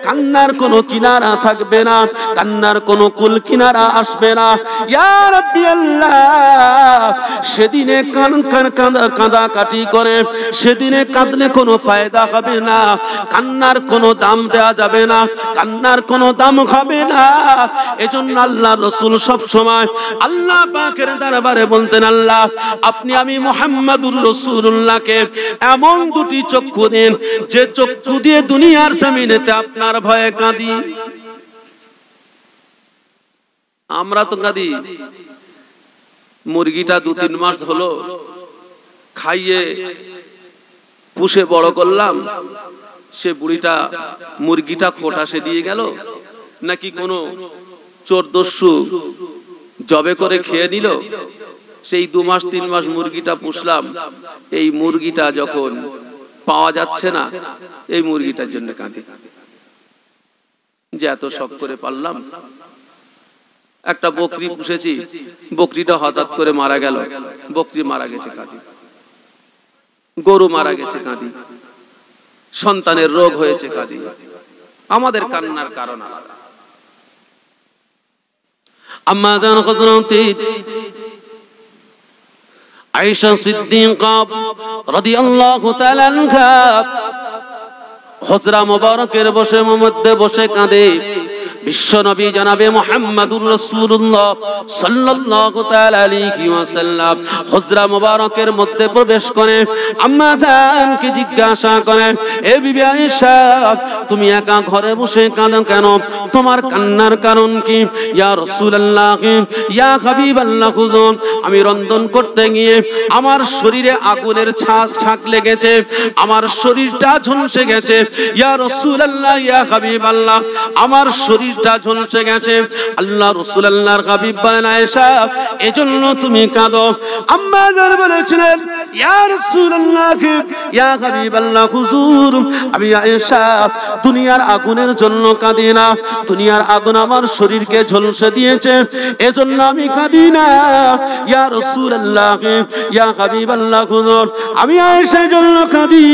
কান্নার কোনো কিনারা থাকবে না, কান্নার কোনো কুল কিনারা আসবে না। ইয়া রাব্বি আল্লাহ, সেদিনে কাঁদাকাটি করে, সেদিনে কাঁদলে কোনো ফায়দা হবে না, কান্নার কোনো দাম দেয়া যাবে না, কান্নার কোনো দাম হবে না। এজন্য আল্লাহ রাসূল সব সময় আল্লাহ পাকের দরবারে বলতেন, আল্লাহ আপনি আমি মুহাম্মাদুর রাসূলুল্লাহকে এমন দুটি চক্ষু দিন, যে চক্ষু দিয়ে দুনিয়ার জমিনেতে আপনার ভয়ে কাঁদি। আমরা তো কাঁদি, মুরগিটা 2-3 মাস হলো খাইয়ে পুষে বড় করলাম, সে বুড়িটা মুরগিটা খোটা সে দিয়ে গেল, নাকি কোনো চোর দস্যু জবে করে খেয়ে নিল। সেই 2 মাস 3 মাস মুরগিটা পুষলাম, এই মুরগিটা যখন পাওয়া যাচ্ছে না, এই মুরগিটার জন্য কাঁদি, যে এত শখ করে পারলাম। একটা বকরি পুষেছি, বকরিটা হঠাৎ করে মারা গেল, বকরি মারা গেছে কাঁদি, গরু মারা গেছে কাঁদি, সন্তানের রোগ হয়েছে কাঁদি। আমাদের কান্নার কারণ আলাদা। আম্মা জান হযরত আয়েশা সিদ্দিকা রাদিয়াল্লাহু তাআলা আনহা হুজরা মুবারকের মধ্যে বসে কাঁদে। বিশ্ব নবী জনাবে মুহাম্মাদুর রাসূলুল্লাহ সাল্লাল্লাহু তাআলা আলাইহি ওয়াসাল্লাম হুজরা মুবারকের মধ্যে প্রবেশ করে আম্মা জানকে জিজ্ঞাসা করে, এ বিবি আয়েশা, তুমি একা ঘরে বসে কাঁদো কেন? তোমার কান্নার কারণ কি? ইয়া রাসূলুল্লাহ, ইয়া হাবিবাল্লাহ, হুজুর আমি রন্ধন করতে গিয়ে আমার শরীরে আগুনের ছাক লেগেছে, আমার শরীরটা ঝলসে গেছে। ইয়া রাসূলুল্লাহ, ইয়া হাবিবাল্লাহ, আমার শরীরটা ঝলসে গেছে। আল্লাহ রাসূলুল্লাহর হাবিব বলেন, আয়েশা এজন্য তুমি কাঁদো। আম্মা জান বলেছিলেন, ইয়া রাসূলুল্লাহ, ইয়া হাবিবাল্লাহ, হুজুর আমি আয়েশা দুনিয়ার আগুনের জন্য কাঁদি না, দুনিয়ার আগুন আমার শরীরকে ঝলসে দিয়েছে, এজন্য আমি কাঁদি না। ইয়া রাসূলুল্লাহ, ইয়া হাবিবাল্লাহ, হুজুর আমি আয়েশার জন্য কাঁদি,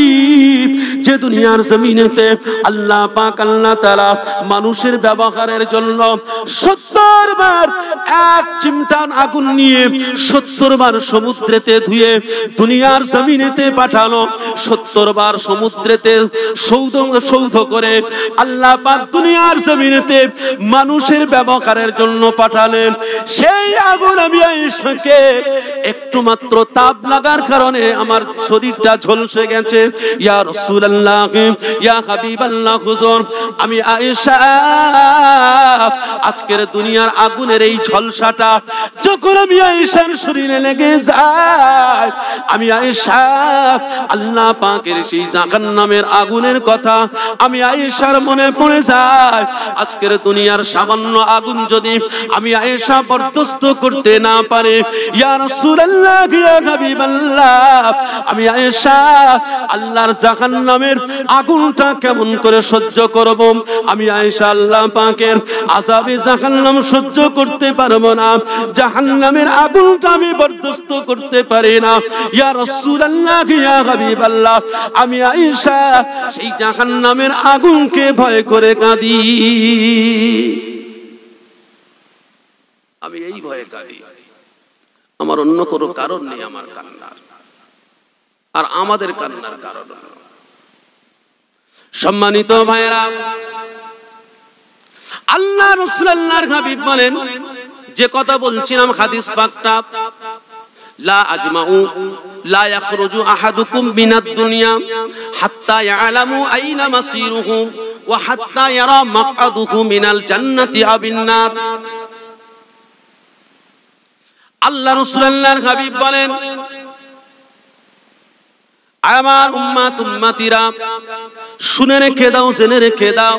যে দুনিয়ার জমিনেতে আল্লাহ পাক আল্লাহ তাআলা মানুষের ব্যবহারের জন্য 70 বার এক চিমটা আগুন নিয়ে 70 বার সমুদ্রেতে ধুয়ে দুনিয়ার জমিনেতে পাঠালো। 70 বার সমুদ্রেতে সৌধ করে আল্লাহ পাক দুনিয়ার জমিনেতে মানুষের ব্যবহারের জন্য পাঠালেন। সেই আগুন আমি আয়েশাকে একটু মাত্র তাপ লাগার কারণে আমার শরীরটা ঝলসে গেছে। ইয়া রাসূলুল্লাহ, ইয়া হাবিবাল্লাহ, হুজুর আমি আয়েশা আজকের দুনিয়ার আগুনের এই ঝলসাটা যখন আমি আয়েশার শরীরে লেগে যায়, আমি আয়েশা আল্লাহ পাকের সেই জাহান্নামের আগুনের কথা আমি আয়েশার মনে পড়ে যায়। আজকের দুনিয়ার সামান্য আগুন যদি আমি আয়েশা বরদাস্ত করতে না পারে, ইয়া রাসূলুল্লাহ, ইয়া হাবিবাল্লাহ, আমি আয়েশা আল্লাহর জাহান্নামের আগুনটা কেমন করে সহ্য করব? আমি আয়েশা আল্লাহ পাকের আযাবে জাহান্নাম সহ্য করতে পারবো না, জাহান্নামের আগুনটা আমি বরদাস্ত করতে পারি না। ইয়া রাসূলুল্লাহ, ইয়া হাবিবাল্লাহ, আমি আয়েশা সেই জাহান্নামের আগুনকে ভয় করে কাঁদি। আমি এই ভয়ে কাঁদি, আমার অন্য কোনো কারণ নেই আমার কান্নার। আর আমাদের কান্নার কারণ, সম্মানিত ভাইয়েরা, আল্লাহ রাসূলুল্লাহর হাবিব বলেন, যে কথা বলছিলাম হাদিস পাকটা, লা আজমাউ লা ইয়াখরুজু আহাদুকুম মিনাদ দুনিয়া হাত্তা ইয়ালামু আইনা মাসিরুহু ওয়া হাত্তা ইয়ারা মাকআদুহু মিনাল জান্নাতি আবিন নার। আল্লাহ রাসূলুল্লাহর হাবিব বলেন, আমার উম্মত উম্মতিরা শুনে রেখে দাও, জেনে রেখে দাও,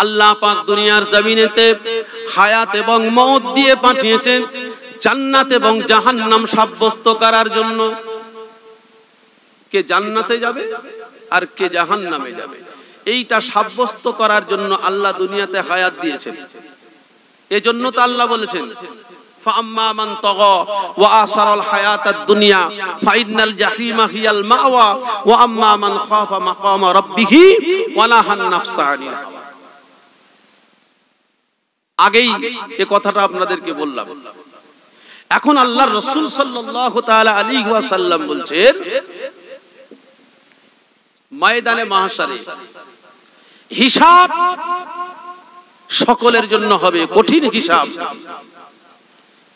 আল্লাহ পাক দুনিয়ার জমিনেতে হায়াত এবং মওত দিয়ে পাঠিয়েছেন জান্নাত এবং জাহান্নাম সাব্যস্ত করার জন্য। কে জান্নাতে যাবে আর কে জাহান্নামে যাবে, এইটা সাব্যস্ত করার জন্য আল্লাহ দুনিয়াতে হায়াত দিয়েছেন। এজন্য তো আল্লাহ বলেছেন ফাআম্মা মান তাগা ওয়া আসারাল হায়াতাদ দুনিয়া ফাইন্নাল জাহিমা হিয়াল মাওয়া ওয়া আম্মা মান খাফা মাকামা রাব্বিহি ওয়া নাহান নাফসা আনিল হাওয়া। আগেই এই কথাটা আপনাদেরকে বললাম। এখন আল্লাহর রাসূল সাল্লাল্লাহু তাআলা আলাইহি ওয়াসাল্লাম বলছেন ময়দানে মাহশারে হিসাব সকলের জন্য হবে, কঠিন হিসাব।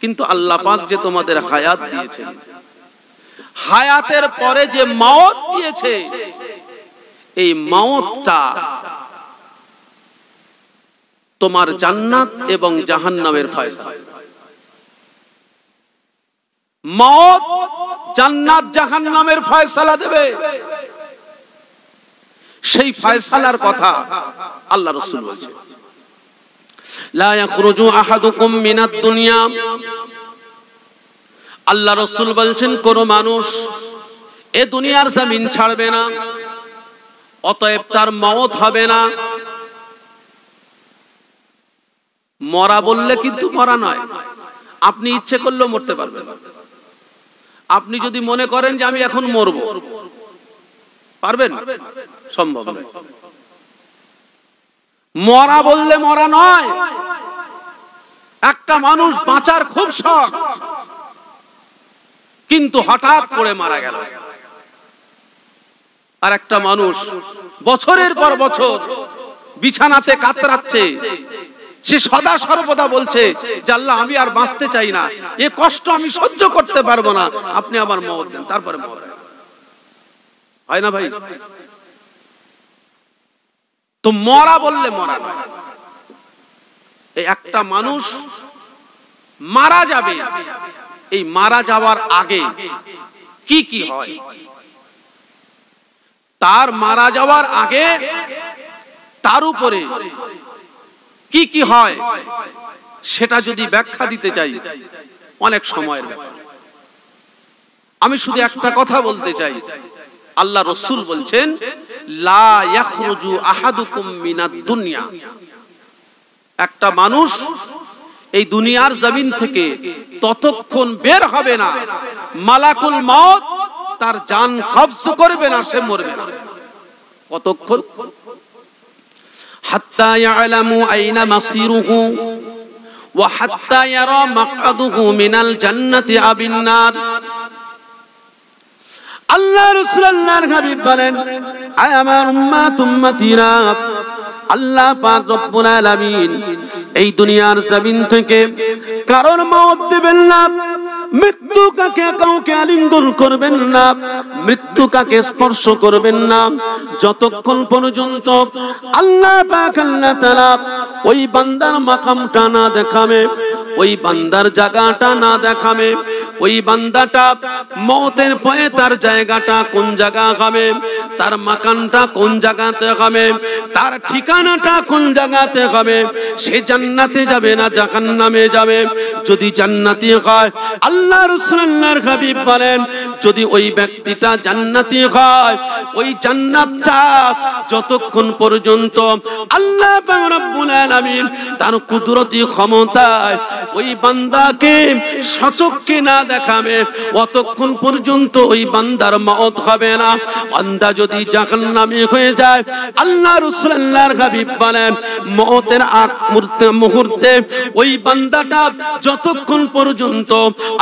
কিন্তু আল্লাহ পাক যে তোমাদের হায়াত দিয়েছেন, হায়াতের পরে যে মওত দিয়েছে, এই মওতটা তোমার জান্নাত এবং জাহান্নামের ফয়সালা। মওত জান্নাত জাহান্নামের ফয়সালা দেবে। সেই ফয়সালার কথা আল্লাহ রাসূল বলেছেন লা ইয়াখরুজু আহাদুকুম মিনাদ দুনিয়া। আল্লাহ রাসূল বলেছেন কোন মানুষ এ দুনিয়ার জমিন ছাড়বে না, অতএব তার মওত হবে না। মরা বললে কিন্তু মরা নয়, আপনি ইচ্ছে করলেও মরতে পারবেন। আপনি যদি মনে করেন যে আমি এখন মরবো, পারবেন? সম্ভব নয়। মরা বললে মরা নয়। একটা মানুষ বাঁচার খুব শখ, কিন্তু হঠাৎ করে মারা গেল। আর একটা মানুষ বছরের পর বছর বিছানাতে কাতরাচ্ছে, সে সদা সর্বদা বলছে যে আল্লাহ আমি আর বাঁচতে চাই না, এ কষ্ট আমি সহ্য করতে পারবো না, আপনি আমার মওত দেন। তারপরে মওত হয় না ভাই? তো মরা বললে মরা নয়। এই একটা মানুষ মারা যাবে, এই মারা যাওয়ার আগে কি কি হয়, তার মারা যাওয়ার আগে তার উপরে কি কি হয়, সেটা যদি ব্যাখ্যা দিতে চাই অনেক সময়ের ব্যাপার। আমি শুধু একটা কথা বলতে চাই। আল্লাহ রাসূল বলছেন লা ইয়াখরুজু আহাদুকুম মিনাদ দুনিয়া। একটা মানুষ এই দুনিয়ার জমিন থেকে ততক্ষণ বের হবে না মালাকুল মউত তার জান কবজ করবে না, সে মরবে না। কতক্ষণ? হাত্তা ইয়ালামু আইনা মাসিরুহু ওয়া হাত্তা ইয়ারা মাকআদুহু মিনাল জান্নাতি আবিন নার। আল্লাহ রাসূল আল্লাহর হাবিব বলেন আয় আমার উম্মাত উম্মতিরা, আল্লাহ পাক রব্বুল আলামিন এই দুনিয়ার জমিন থেকে কারোর মওত দিবেন না, মৃত্যু কাউকে আলিঙ্গন করবেন না, মৃত্যু কাকে স্পর্শ করবেন না, যতক্ষণ পর্যন্ত আল্লাহ পাক আল্লাহ তাআলা ওই বান্দার মাকামটা না দেখাবে, ওই বান্দার জায়গাটা না দেখাবে, ওই বান্দাটা মওতের পরে তার জায়গাটা কোন জায়গা হবে, তার মাকানটা কোন জায়গাতে হবে, তার ঠিকানাটা কোন জায়গাতে হবে, সে জান্নাতে যাবে না জাহান্নামে যাবে। যদি জান্নাতি হয়, আল্লাহ রাসূল আল্লাহর হাবিব বলেন যদি ওই ব্যক্তিটা জান্নাতি হয়, ওই জান্নাতটা যতক্ষণ পর্যন্ত আল্লাহ পাক রব্বুল আলামিন তার কুদরতি ক্ষমতায় ওই বান্দাকে সচক্ষে না দেখাবে, অতক্ষণ পর্যন্ত ওই বান্দার মওত হবে না। বান্দা যদি জাহান্নামী হয়ে যায়, আল্লাহ রাসূল আল্লাহর হাবিব বলেন মওতের আগ মুহূর্তে ওই বান্দাটা যতক্ষণ পর্যন্ত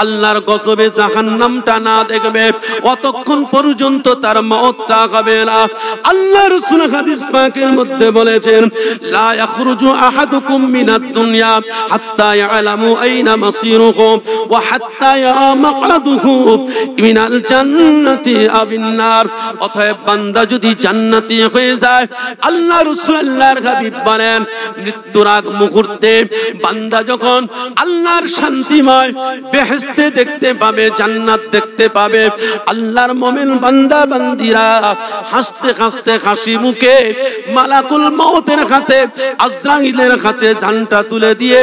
আল্লাহর গজবে জাহান্নামটা না দেখবে, অতক্ষণ পর্যন্ত তার মওতটা হবে না। আল্লাহ রাসূল হাদিস পাকের মধ্যে বলেছেন লা ইয়াখরুজু আহাদুকুম মিনাদ দুনিয়া হাত্তা ইয়ালামু আইনা মাসিরুহু ওয়া হাত্তা ইয়ারা মাকআদুহু মিনাল জান্নাতি আবিন নার। অতএব বান্দা যদি জান্নাতি হয়ে যায়, আল্লাহ রাসূল আল্লাহর হাবিব বলেন মৃত্যুর আগ মুহূর্তে বান্দা যখন আল্লাহর শান্তিময় বেহেশতে দেখতে পাবে, জান্নাত দেখতে পাবে, আল্লাহর মুমিন বান্দা বান্দিরা হাসতে হাসতে হাসি মুখে মালাকুল মউতের হাতে আজরাইলের হাতে জানটা তুলে দিয়ে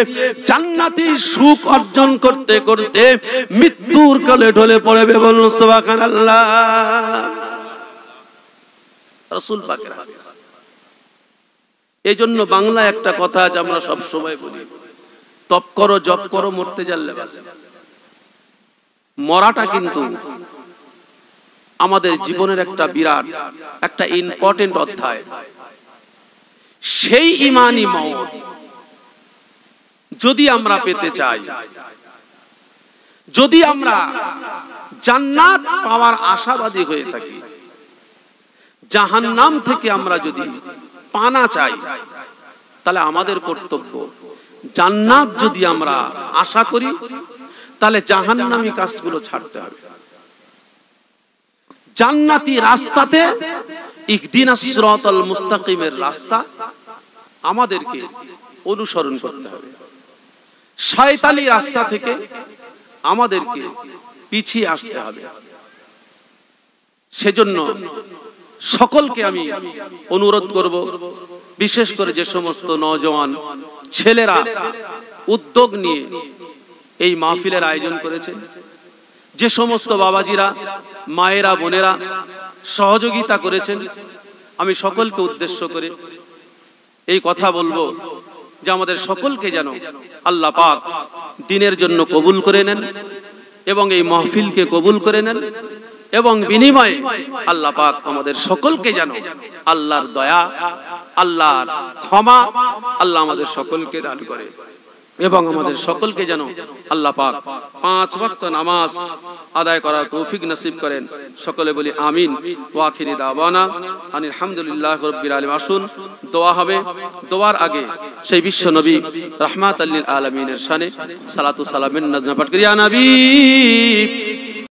জান্নাতি সুখ অর্জন করতে করতে মৃত্যুর কোলে ঢলে পড়বে। বলুন সুবহানাল্লাহ। রাসূল পাকের হাদিস। এই জন্য বাংলায় একটা কথা আছে, আমরা সব সময় বলি, তপ করো জপ করো মরতে জানলে বাঁচে। মরাটা কিন্তু আমাদের জীবনের একটা বিরাট একটা ইম্পর্টেন্ট অধ্যায়। সেই ঈমানি মওত যদি আমরা পেতে চাই, যদি আমরা জান্নাত পাওয়ার আশাবাদী হয়ে থাকি, জাহান্নাম থেকে আমরা যদি পানা চাই, তাহলে আমাদের কর্তব্য, জান্নাত যদি আমরা আশা করি, তাহলে জাহান্নামী কাজগুলো ছাড়তে হবে। জান্নাতি রাস্তাতে ইহদিনাস সিরাতাল মুস্তাকিমের রাস্তা আমাদেরকে অনুসরণ করতে হবে। শয়তানি রাস্তা থেকে আমাদেরকে পিছিয়ে আসতে হবে। সেজন্য সকলকে আমি অনুরোধ করব, বিশেষ করে যে সমস্ত নওজওয়ান ছেলেরা উদ্যোগ নিয়ে এই মাহফিলের আয়োজন করেছে, যে সমস্ত বাবাজিরা মায়েরা বোনেরা সহযোগিতা করেছেন, আমি সকলকে উদ্দেশ্য করে এই কথা বলবো যে আমাদের সকলকে যেন আল্লাহ পাক দ্বীনের জন্য কবুল করে নেন এবং এই মাহফিলকে কবুল করে নেন, এবং বিনিময়ে আল্লাহ পাক আমাদের সকলকে যেন আল্লাহর দয়া, আল্লাহর ক্ষমা আল্লাহ আমাদের সকলকে দান করে, এবং আমাদের সকলকে যেন আল্লাহ পাক 5 ওয়াক্ত নামাজ আদায় করার তৌফিক নসিব করেন। সকলে বলি আমিন। ওয়া আখিরি দাওয়ানা আনিল হামদুলিল্লাহি রাব্বিল আলামিন। আসুন দোয়া হবে। দোয়ার আগে সেই বিশ্ব নবী রাহমাতাল লিল আলামিনের শানে সালাতু সালামের নজমে পাঠ করি। ইয়া নবী